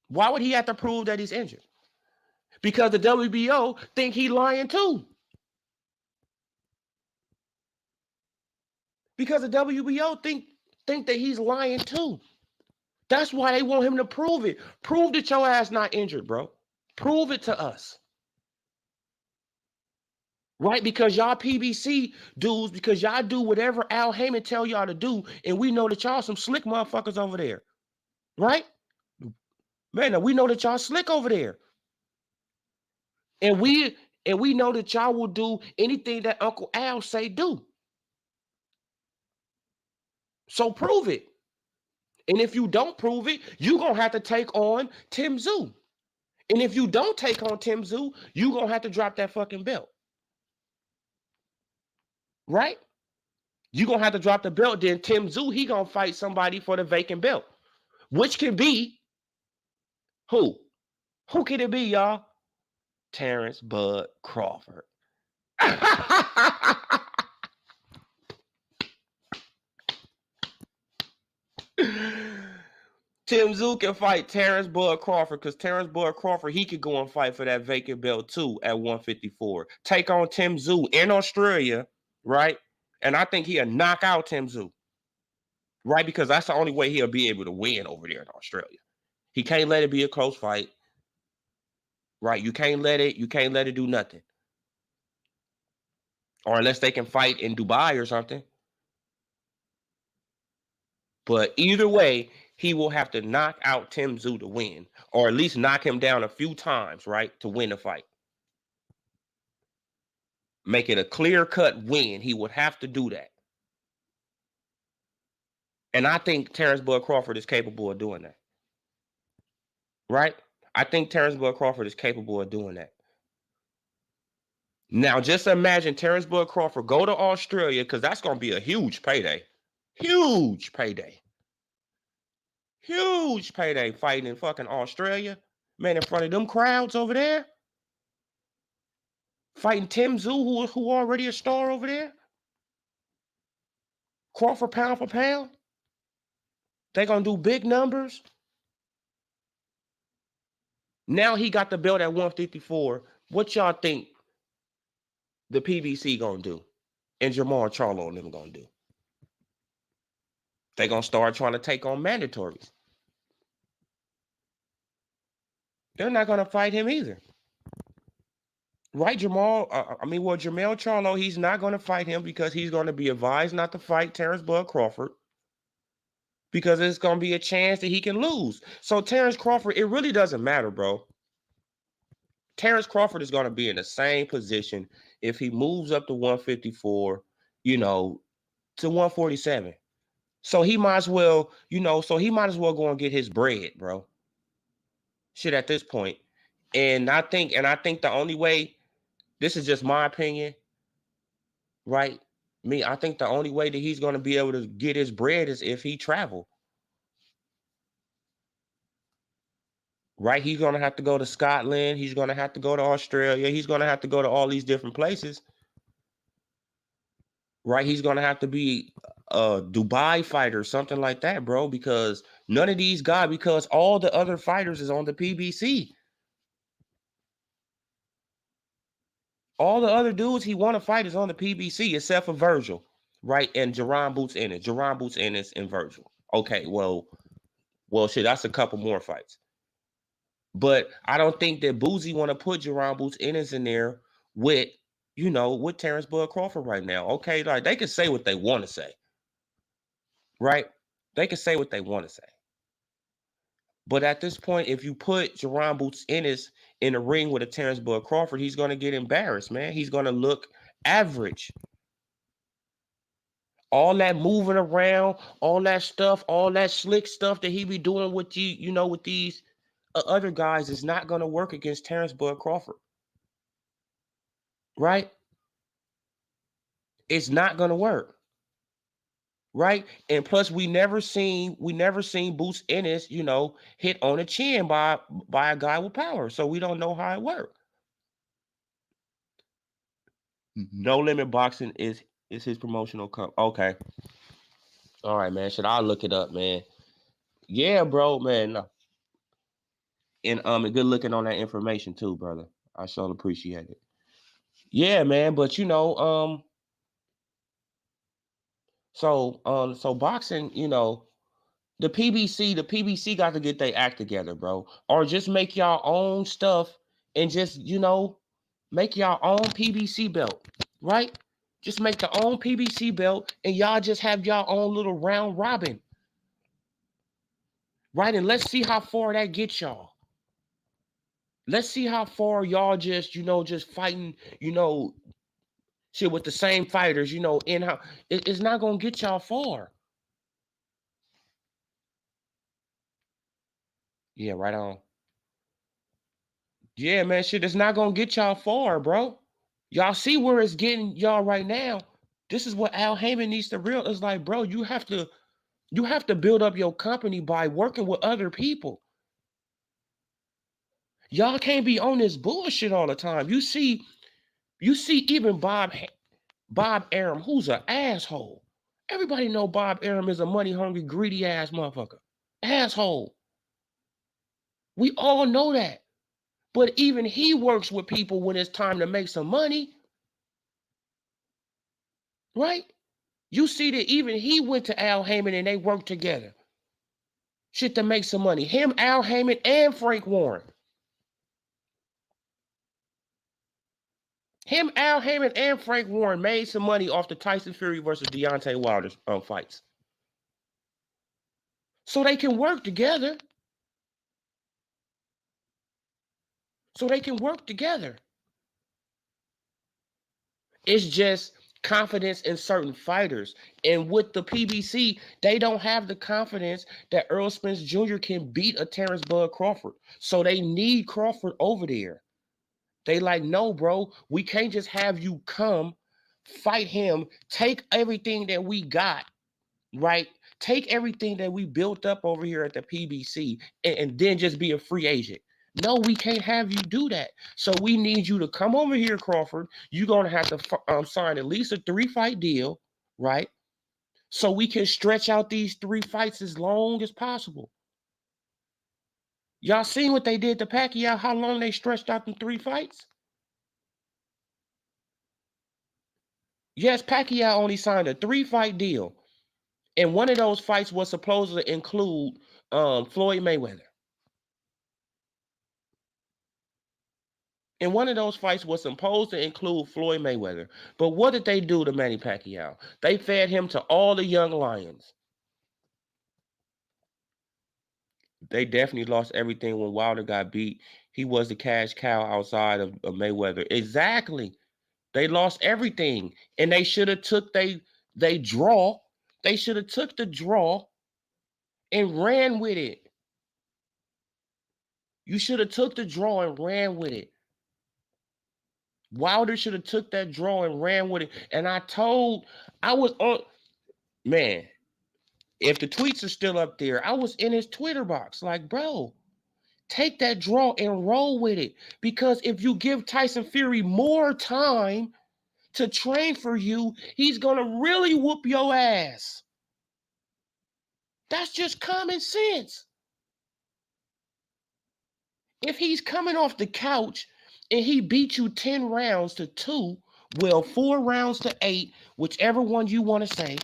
Why would he have to prove that he's injured? Because the WBO think he lying too. Because the WBO think that he's lying too. That's why they want him to prove it. Prove that your ass not injured, bro. Prove it to us. Right? Because y'all PBC dudes, because y'all do whatever Al Heyman tell y'all to do, and we know that y'all some slick motherfuckers over there. Right? Man, we know that y'all slick over there. And we know that y'all will do anything that Uncle Al say do. So prove it. And if you don't prove it, you're going to have to take on Tim Zoo. And if you don't take on Tim Zoo, you're going to have to drop that fucking belt. Right? You're going to have to drop the belt. Then Tim Zoo, he going to fight somebody for the vacant belt. Which can be who? Who can it be, y'all? Terrence Bud Crawford. Tim Zoo can fight Terrence Bud Crawford because Terrence Bud Crawford, he could go and fight for that vacant belt too at 154. Take on Tim Zoo in Australia, right? And I think he'll knock out Tim Zoo, right? Because that's the only way he'll be able to win over there in Australia. He can't let it be a close fight, right? You can't let it do nothing. Or unless they can fight in Dubai or something. But either way, he will have to knock out Tim Zoo to win, or at least knock him down a few times, right, to win the fight. Make it a clear-cut win. He would have to do that. And I think Terrence Bud Crawford is capable of doing that. Right? I think Terrence Bud Crawford is capable of doing that. Now, just imagine Terrence Bud Crawford go to Australia, because that's going to be a huge payday. Huge payday. Huge payday fighting in fucking Australia. Man, in front of them crowds over there. Fighting Tim Tszyu, who already a star over there. Crawford pound for pound. They going to do big numbers. Now he got the belt at 154. What y'all think the PBC going to do? And Jamal Charlo and them going to do? They going to start trying to take on mandatories. They're not going to fight him either. Right, Jamal? Jermell Charlo, he's not going to fight him because he's going to be advised not to fight Terrence Bud Crawford because it's going to be a chance that he can lose. So Terrence Crawford, it really doesn't matter, bro. Terrence Crawford is going to be in the same position if he moves up to 154, to 147. So he might as well, go and get his bread, bro. Shit at this point. And I think the only way, this is just my opinion, right? I think the only way that he's going to be able to get his bread is if he travel. Right? He's going to have to go to Scotland. He's going to have to go to Australia. He's going to have to go to all these different places. Right? He's going to have to be a Dubai fighter, something like that, bro, because none of these guys, because all the other fighters is on the PBC. All the other dudes he want to fight is on the PBC, except for Virgil, right? And Jerron Boots Ennis. Jerron Boots Ennis and Virgil. Okay, well, shit, that's a couple more fights. But I don't think that Boozy want to put Jerron Boots Ennis in there with Terrence Bud Crawford right now. Okay, like they can say what they want to say, right? They can say what they want to say. But at this point, if you put Jerron Boots Ennis in the ring with a Terrence Bud Crawford, he's going to get embarrassed, man. He's going to look average. All that moving around, all that stuff, all that slick stuff that he be doing with with these other guys is not going to work against Terrence Bud Crawford. Right? It's not going to work. Right? And plus, we never seen Boots Ennis, hit on the chin by a guy with power. So we don't know how it works. No Limit Boxing is his promotional company. Okay. All right, man. I'll look it up, man. Yeah, bro, man. And good looking on that information too, brother. I sure appreciate it. Yeah, man. But so boxing, the PBC got to get their act together, bro. Or just make y'all own stuff and just, make y'all own PBC belt, right? Just make the own PBC belt and y'all just have y'all own little round robin. Right? And let's see how far that gets y'all. Let's see how far y'all just, just fighting, shit with the same fighters, in how it's not gonna get y'all far. Yeah, right on. Yeah, man, shit, it's not gonna get y'all far, bro. Y'all see where it's getting y'all right now. This is what Al Heyman needs to realize. It's like, bro, you have to build up your company by working with other people. Y'all can't be on this bullshit all the time. You see even Bob Arum, who's an asshole. Everybody know Bob Arum is a money-hungry, greedy ass motherfucker. Asshole. We all know that. But even he works with people when it's time to make some money. Right? You see that even he went to Al Heyman and they worked together. Shit to make some money. Him, Al Heyman, and Frank Warren. Him, Al Heyman, and Frank Warren made some money off the Tyson Fury versus Deontay Wilder fights. So they can work together. It's just confidence in certain fighters. And with the PBC, they don't have the confidence that Earl Spence Jr. can beat a Terrence Bud Crawford. So they need Crawford over there. They like, no, bro, we can't just have you come, fight him, take everything that we got, right? Take everything that we built up over here at the PBC and then just be a free agent. No, we can't have you do that. So we need you to come over here, Crawford. You're going to have to sign at least a 3-fight deal, right? So we can stretch out these 3 fights as long as possible. Y'all seen what they did to Pacquiao, how long they stretched out them 3 fights? Yes, Pacquiao only signed a 3-fight deal. And one of those fights was supposed to include Floyd Mayweather. And one of those fights was supposed to include Floyd Mayweather. But what did they do to Manny Pacquiao? They fed him to all the young lions. They definitely lost everything when Wilder got beat. He was the cash cow outside of Mayweather. Exactly. They lost everything. And they should have took they draw. They should have took the draw and ran with it. You should have took the draw and ran with it. Wilder should have took that draw and ran with it. And I was on, man, if the tweets are still up there, I was in his Twitter box like, bro, take that draw and roll with it. Because if you give Tyson Fury more time to train for you, he's going to really whoop your ass. That's just common sense. If he's coming off the couch and he beat you 10 rounds to 2, well, 4 rounds to 8, whichever one you want to say,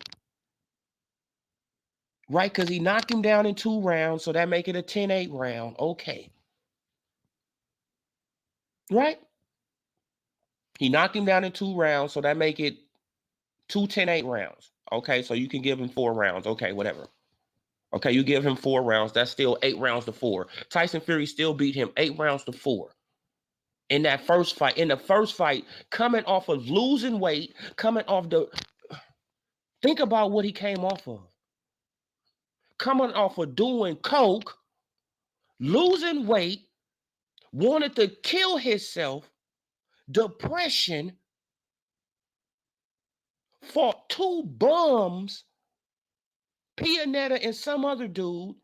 right? Because he knocked him down in 2 rounds, so that make it a 10-8 round. Okay. Right? He knocked him down in 2 rounds, so that make it 2 10-8 rounds. Okay, so you can give him 4 rounds. Okay, whatever. Okay, you give him 4 rounds. That's still 8 rounds to 4. Tyson Fury still beat him 8 rounds to 4. In that first fight, coming off of losing weight, think about what he came off of. Coming off of doing coke, losing weight, wanted to kill himself, depression, fought 2 bums, Pianetta and some other dude,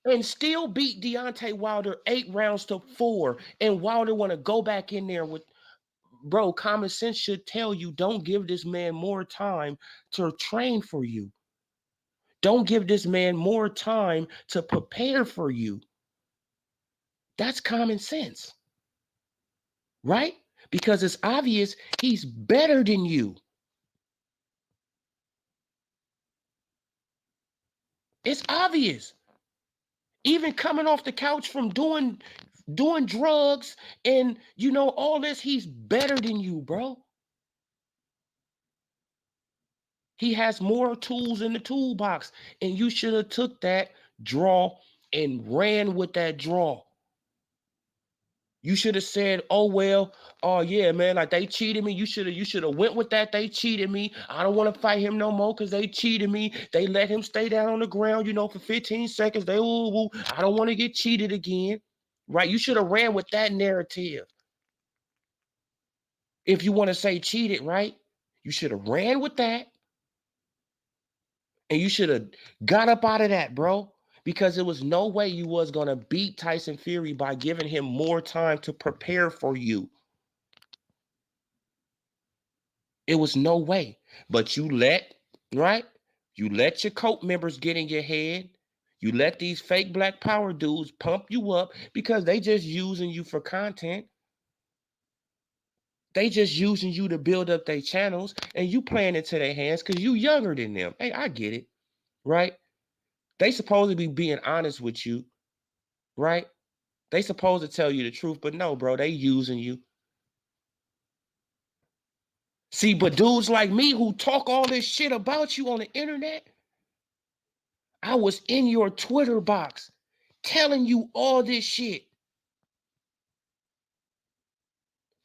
and still beat Deontay Wilder 8 rounds to 4. And Wilder want to go back in there with, bro, common sense should tell you, don't give this man more time to train for you. Don't give this man more time to prepare for you. That's common sense, right? Because it's obvious he's better than you. It's obvious. Even coming off the couch from doing drugs and all this, he's better than you, bro. He has more tools in the toolbox, and you should have took that draw and ran with that draw. You should have said, "Oh well, oh yeah, man, like they cheated me. You should have went with that. They cheated me. I don't want to fight him no more because they cheated me. They let him stay down on the ground, for 15 seconds. I don't want to get cheated again." Right? You should have ran with that narrative. If you want to say cheated, right? You should have ran with that. And you should have got up out of that, bro. Because there was no way you was going to beat Tyson Fury by giving him more time to prepare for you. It was no way. But you let your cult members get in your head. You let these fake black power dudes pump you up because they just using you for content. They just using you to build up their channels, and you playing into their hands because you younger than them. Hey, I get it, right? They supposed to be being honest with you, right? They supposed to tell you the truth, but no, bro, they using you. See, but dudes like me who talk all this shit about you on the internet, I was in your Twitter box telling you all this shit.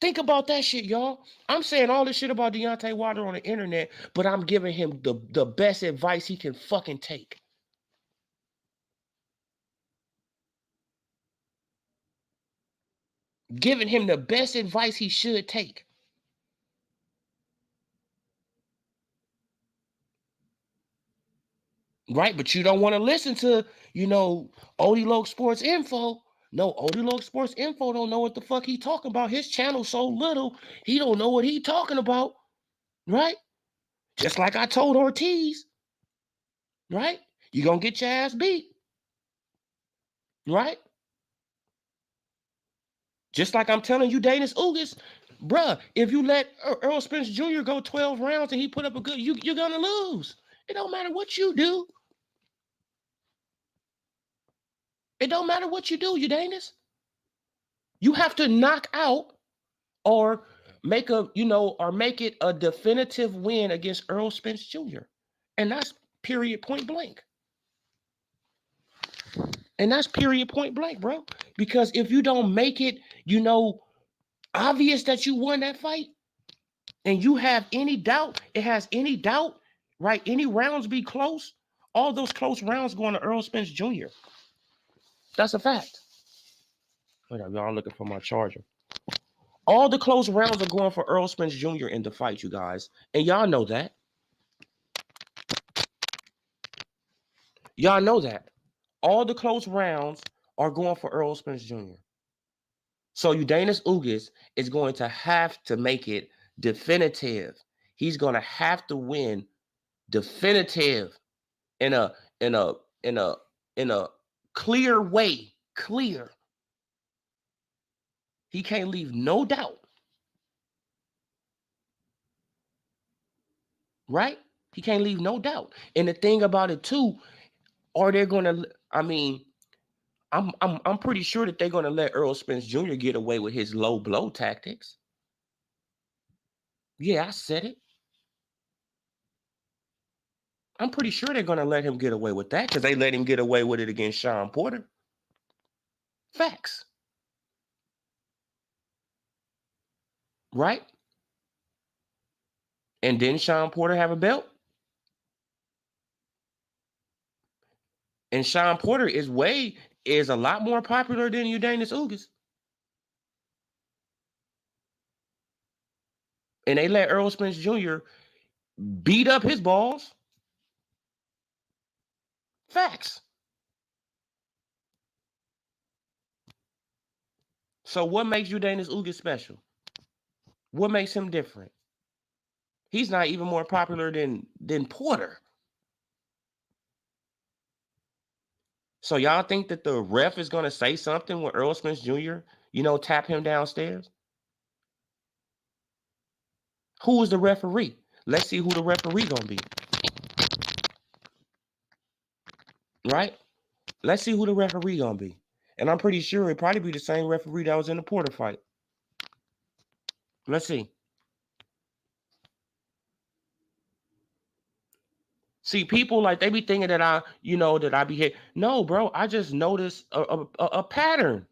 Think about that shit, y'all. I'm saying all this shit about Deontay Wilder on the internet, but I'm giving him the best advice he can fucking take. Giving him the best advice he should take. Right? But you don't want to listen to, Odie Loke Sports Info. No, Odie Loke Sports Info don't know what the fuck he talking about. His channel so little, he don't know what he talking about. Right? Just like I told Ortiz. Right? You gonna get your ass beat. Right? Just like I'm telling you, Danis Ugas, bruh, if you let Earl Spence Jr. go 12 rounds and he put up a good, you're gonna lose. It don't matter what you do. It don't matter what you do, Danis. You have to knock out or make it a definitive win against Earl Spence Jr. And that's period point blank. And that's period point blank, bro. Because if you don't make it, obvious that you won that fight, and you have any doubt, right? Any rounds be close, all those close rounds going to Earl Spence Jr. That's a fact. Wait up, y'all looking for my charger. All the close rounds are going for Earl Spence Jr. in the fight, you guys. And y'all know that. Y'all know that. All the close rounds are going for Earl Spence Jr. So Danis Ugas is going to have to make it definitive. He's going to have to win definitive in a in a in a in a clear way. Clear. He can't leave no doubt. Right? He can't leave no doubt. And the thing about it too, are they gonna? I mean, I'm pretty sure that they're gonna let Earl Spence Jr. get away with his low blow tactics. Yeah, I said it. I'm pretty sure they're gonna let him get away with that because they let him get away with it against Sean Porter. Facts. Right? And didn't Sean Porter have a belt? And Sean Porter is a lot more popular than Danis Ugas. And they let Earl Spence Jr. beat up his balls. Facts. So what makes Danis Ugas special? What makes him different? He's not even more popular than Porter. So y'all think that the ref is gonna say something when Earl Spence Jr., tap him downstairs? Who is the referee? Let's see who the referee gonna be. Right? Let's see who the referee gonna be. And I'm pretty sure it'd probably be the same referee that was in the Porter fight. Let's see. See, people like they be thinking that I be here. No, bro, I just noticed a pattern.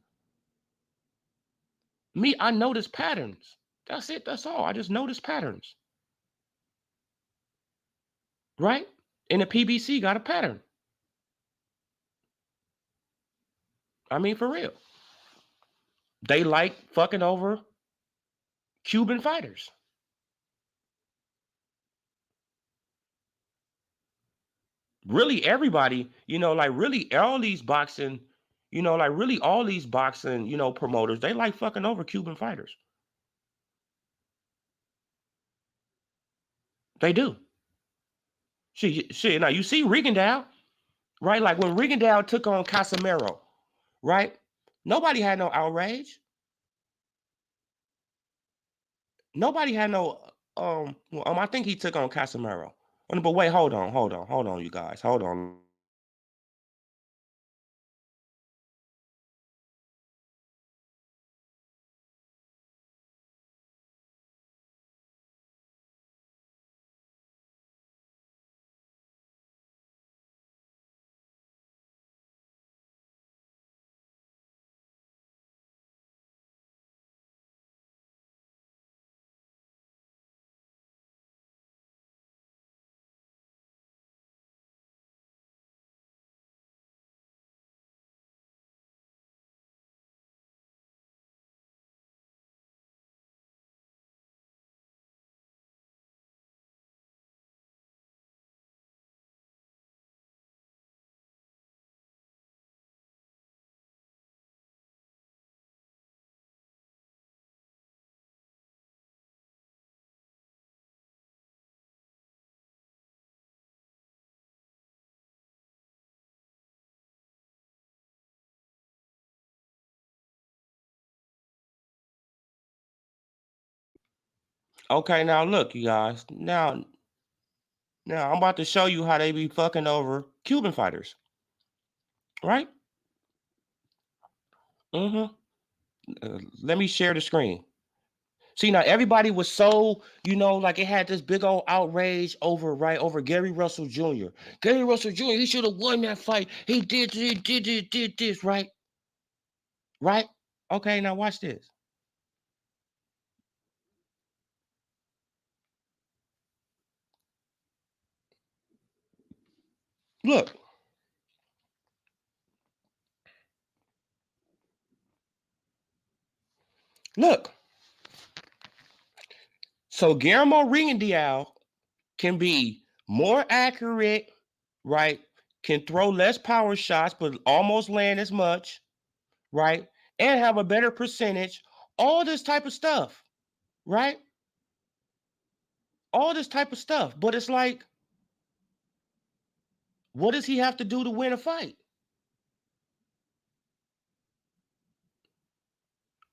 Me, I notice patterns. That's it. That's all. I just notice patterns. Right? And the PBC got a pattern. I mean, for real. They like fucking over Cuban fighters. Really, everybody, like really all these boxing, like really all these boxing, promoters, they like fucking over Cuban fighters. They do. Shit. Now you see Rigondeaux, right? Like when Rigondeaux took on Casemiro, right? Nobody had no outrage. Nobody had no I think he took on Casemiro. But wait, hold on, you guys. Hold on. Okay, now look, you guys. Now I'm about to show you how they be fucking over Cuban fighters, right? Mm-hmm. Let me share the screen. See, now everybody was so, like it had this big old outrage over Gary Russell Jr. Gary Russell Jr., he should have won that fight. He did this, right? Right? Okay, now watch this. Look. Look. So Guillermo Rigondeaux can be more accurate, right? Can throw less power shots, but almost land as much, right? And have a better percentage. All this type of stuff, right? All this type of stuff. But it's like, what does he have to do to win a fight?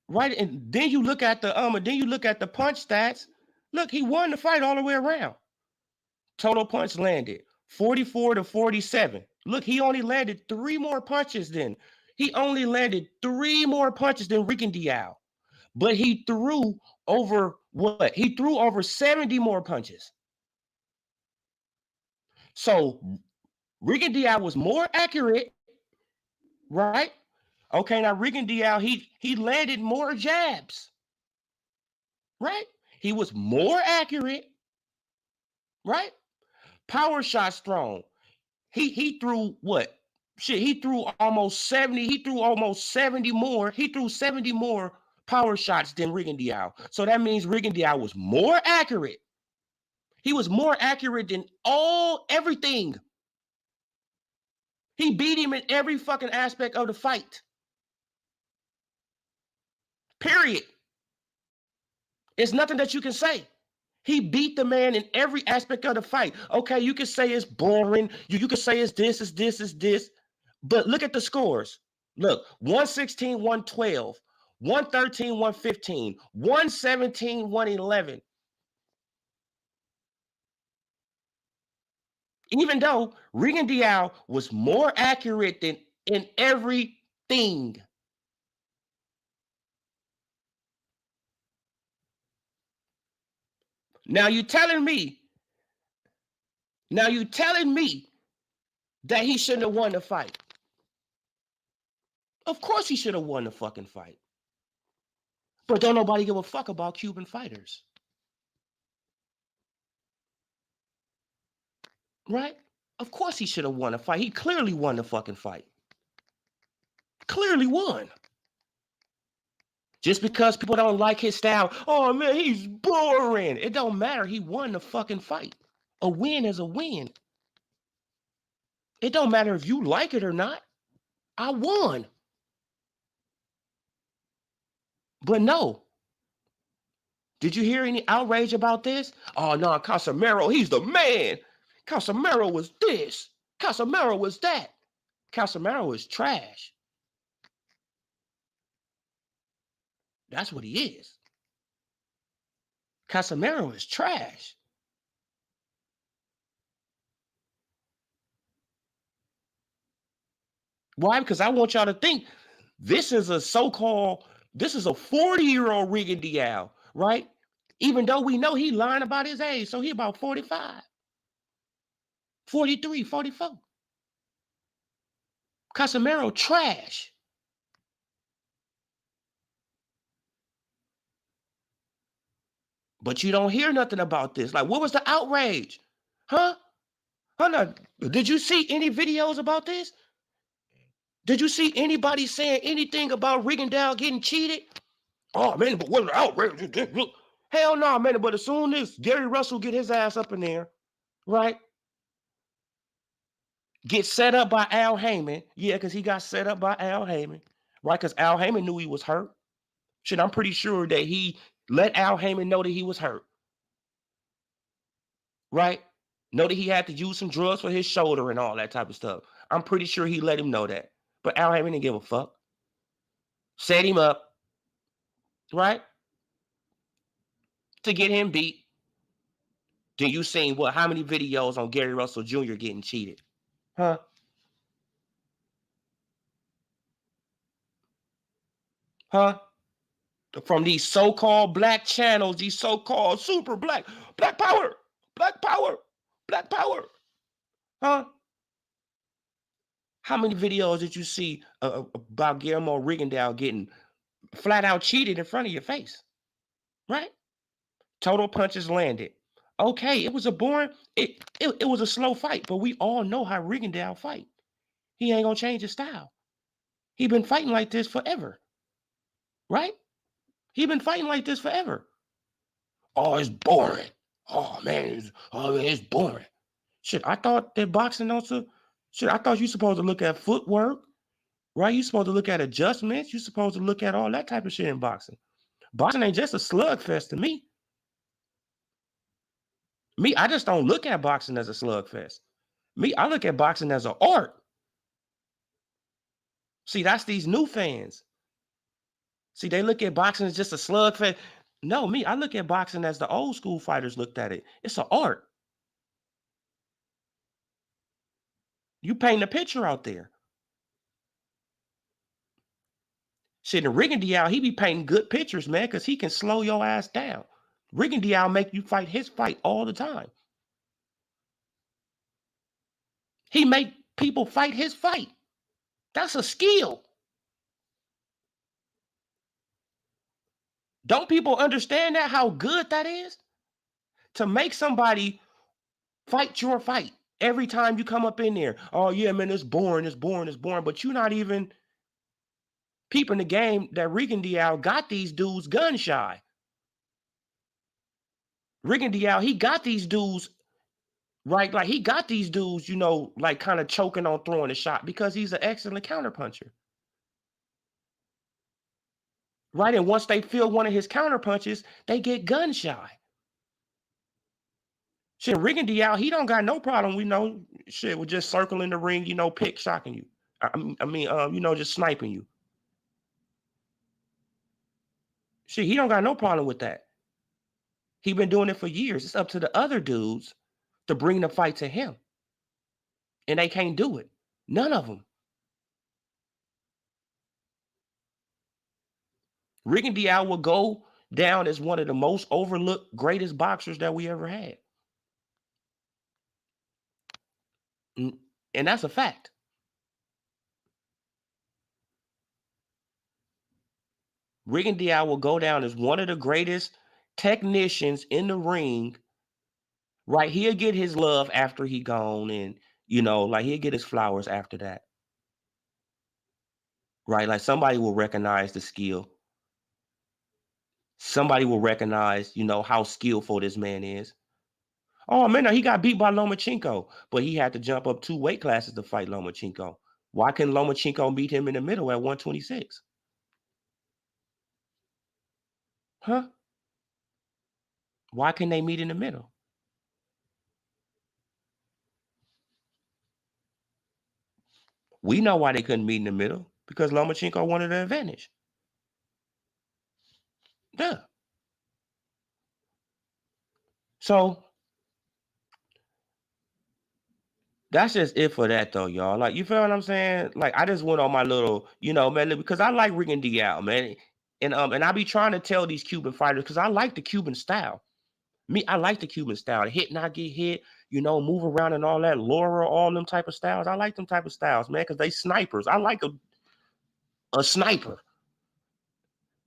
Right? And then you look at the punch stats. Look, he won the fight all the way around. Total punch landed 44 to 47. Look, he only landed three more punches than Rigondeaux. But he threw over what? He threw over 70 more punches. So Rigondeaux was more accurate, right? Okay, now Rigondeaux, he landed more jabs, right? He was more accurate, right? Power shots thrown. He threw what? Shit, he threw almost 70. He threw almost 70 more. He threw 70 more power shots than Rigondeaux. So that means Rigondeaux was more accurate. He was more accurate than everything. He beat him in every fucking aspect of the fight. Period. It's nothing that you can say. He beat the man in every aspect of the fight. Okay, you can say it's boring. You can say it's this, it's this, it's this. But look at the scores. Look, 116, 112, 113, 115, 117, 111. Even though Rigondeaux was more accurate than in everything. Now you telling me that he shouldn't have won the fight. Of course he should have won the fucking fight. But don't nobody give a fuck about Cuban fighters. Right? Of course he should have won a fight. He clearly won the fucking fight. Clearly won. Just because people don't like his style, oh man, he's boring. It don't matter. He won the fucking fight. A win is a win. It don't matter if you like it or not. I won. But no. Did you hear any outrage about this? Oh no, Casemiro, he's the man. Casemiro was this. Casemiro was that. Casemiro is trash. That's what he is. Casemiro is trash. Why? Because I want y'all to think this is a 40-year-old Rigondeaux, right? Even though we know he lying about his age, so he about 45, 43, 44. Casemiro trash. But you don't hear nothing about this. Like, what was the outrage? Huh? Huh? Did you see any videos about this? Did you see anybody saying anything about Rigondeaux getting cheated? Oh man, but what an outrage! Hell no, man. But as soon as Gary Russell get his ass up in there, right? Get set up by Al Heyman. Yeah, because he got set up by Al Heyman, right? Because Al Heyman knew he was hurt. Shit, I'm pretty sure that he let Al Heyman know that he was hurt, right? Know that he had to use some drugs for his shoulder and all that type of stuff. I'm pretty sure he let him know that. But Al Heyman didn't give a fuck. Set him up, right? to get him beat. Then you seen what? How many videos on Gary Russell Jr. getting cheated? Huh? Huh? From these so-called black channels, these so-called super black, black power, black power, black power. Huh? How many videos did you see about Guillermo Rigondeaux getting flat out cheated in front of your face? Right? Total punches landed. Okay, it was a boring, it was a slow fight, but we all know how Rigondeaux fight. He ain't gonna change his style. He been fighting like this forever, right? He been fighting like this forever. Oh, it's boring. Oh man, it's boring. Shit, I thought that boxing also. Shit, I thought you supposed to look at footwork, right? You supposed to look at adjustments. You supposed to look at all that type of shit in boxing. Boxing ain't just a slugfest to me. Me, I just don't look at boxing as a slugfest. Me, I look at boxing as an art. See, that's these new fans. See, they look at boxing as just a slugfest. No, me, I look at boxing as the old school fighters looked at it. It's an art. You paint a picture out there. Shit, and Rigondeaux, he be painting good pictures, man, because he can slow your ass down. Rigondeaux make you fight his fight all the time. He make people fight his fight. That's a skill. Don't people understand that, how good that is? To make somebody fight your fight every time you come up in there. Oh, yeah, man, it's boring, it's boring, it's boring. But you're not even peeping the game that Rigondeaux got these dudes gun shy. Rigondeaux, he got these dudes, right? Like, he got these dudes, you know, like kind of choking on throwing a shot because he's an excellent counterpuncher. Right? And once they feel one of his counterpunches, they get gun shy. Shit, Rigondeaux, he don't got no problem, we know, shit, with just circling the ring, you know, pick shocking you. You know, just sniping you. Shit, he don't got no problem with that. He been doing it for years. It's up to the other dudes to bring the fight to him. And they can't do it. None of them. Rigondeaux will go down as one of the most overlooked, greatest boxers that we ever had. And that's a fact. Rigondeaux will go down as one of the greatest technicians in the ring. Right? He'll get his love after he gone, and you know, like he'll get his flowers after that. Right? Like somebody will recognize the skill. Somebody will recognize, you know, how skillful this man is. Oh man, no, he got beat by Lomachenko, but he had to jump up 2 weight classes to fight Lomachenko. Why couldn't Lomachenko meet him in the middle at 126? Huh? Why couldn't they meet in the middle? We know why they couldn't meet in the middle, because Lomachenko wanted the advantage. Yeah. So that's just it for that though, y'all. Like, you feel what I'm saying? Like, I just went on my little, you know, man, because I like Rigondeaux, man. And I be trying to tell these Cuban fighters, because I like the Cuban style. Me, I like the Cuban style. Hit, not get hit, you know, move around and all that. Laura, all them type of styles. I like them type of styles, man, because they snipers. I like a sniper.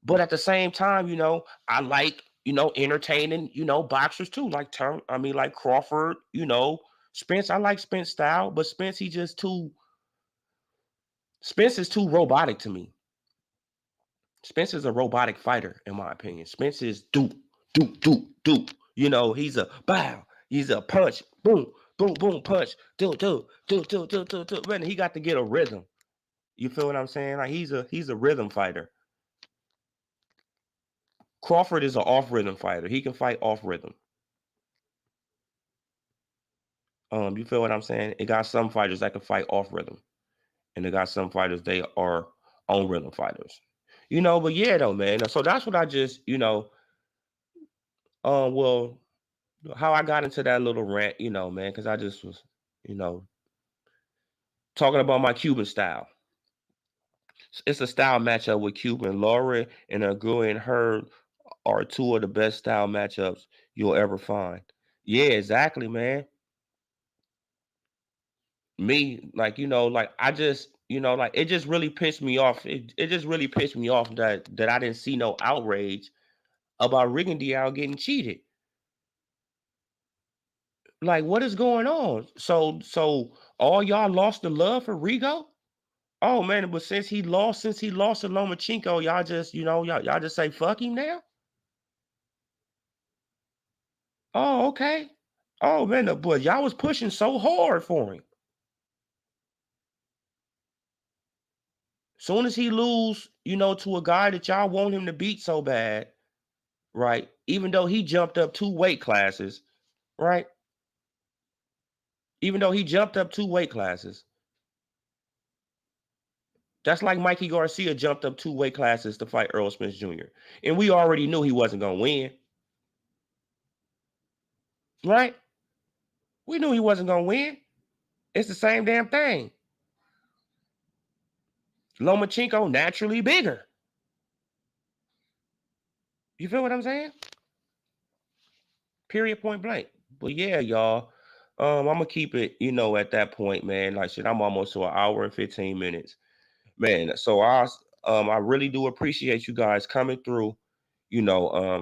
But at the same time, you know, I like, you know, entertaining, you know, boxers too. Like like Crawford, you know, Spence. I like Spence style, but Spence is too robotic to me. Spence is a robotic fighter, in my opinion. Spence is do, do, do, do. You know, he's a bow, he's a punch, boom, boom, boom, punch, do, do, do, do, do, do, do. Man, he got to get a rhythm. You feel what I'm saying? Like he's a rhythm fighter. Crawford is an off rhythm fighter. He can fight off rhythm. You feel what I'm saying? It got some fighters that can fight off rhythm, and it got some fighters they are on rhythm fighters. You know, but yeah, though, man. So that's what I just, you know, Well, how I got into that little rant, man, because I just was, you know, talking about my Cuban style. It's a style matchup with Cuban. Laura and Agu and her are two of the best style matchups you'll ever find. Yeah, exactly, man. Me, like, like I just, like it just really pissed me off. It just really pissed me off that I didn't see no outrage about Rigondeaux getting cheated. Like, what is going on? So all y'all lost the love for Rigo? Oh man, but since he lost to Lomachenko, y'all just, y'all just say fuck him now? Oh, okay. Oh man, but y'all was pushing so hard for him. Soon as he lose, to a guy that y'all want him to beat so bad, right? Even though he jumped up 2 weight classes, right? Even though he jumped up 2 weight classes. That's like Mikey Garcia jumped up 2 weight classes to fight Earl Smith Jr. And we already knew he wasn't gonna win, right? We knew he wasn't gonna win. It's the same damn thing. Lomachenko naturally bigger. You feel what I'm saying? Period, point blank. But yeah, y'all. I'm gonna keep it, at that point, man. Like shit, I'm almost to an hour and 15 minutes. Man, so I really do appreciate you guys coming through.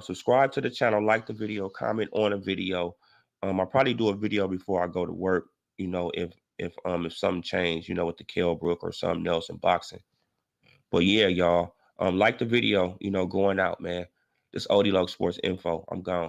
Subscribe to the channel, like the video, comment on the video. I'll probably do a video before I go to work, if something changed, with the Kell Brook or something else in boxing. But yeah, y'all. Like the video, going out, man. This OD Log Sports Info. I'm gone.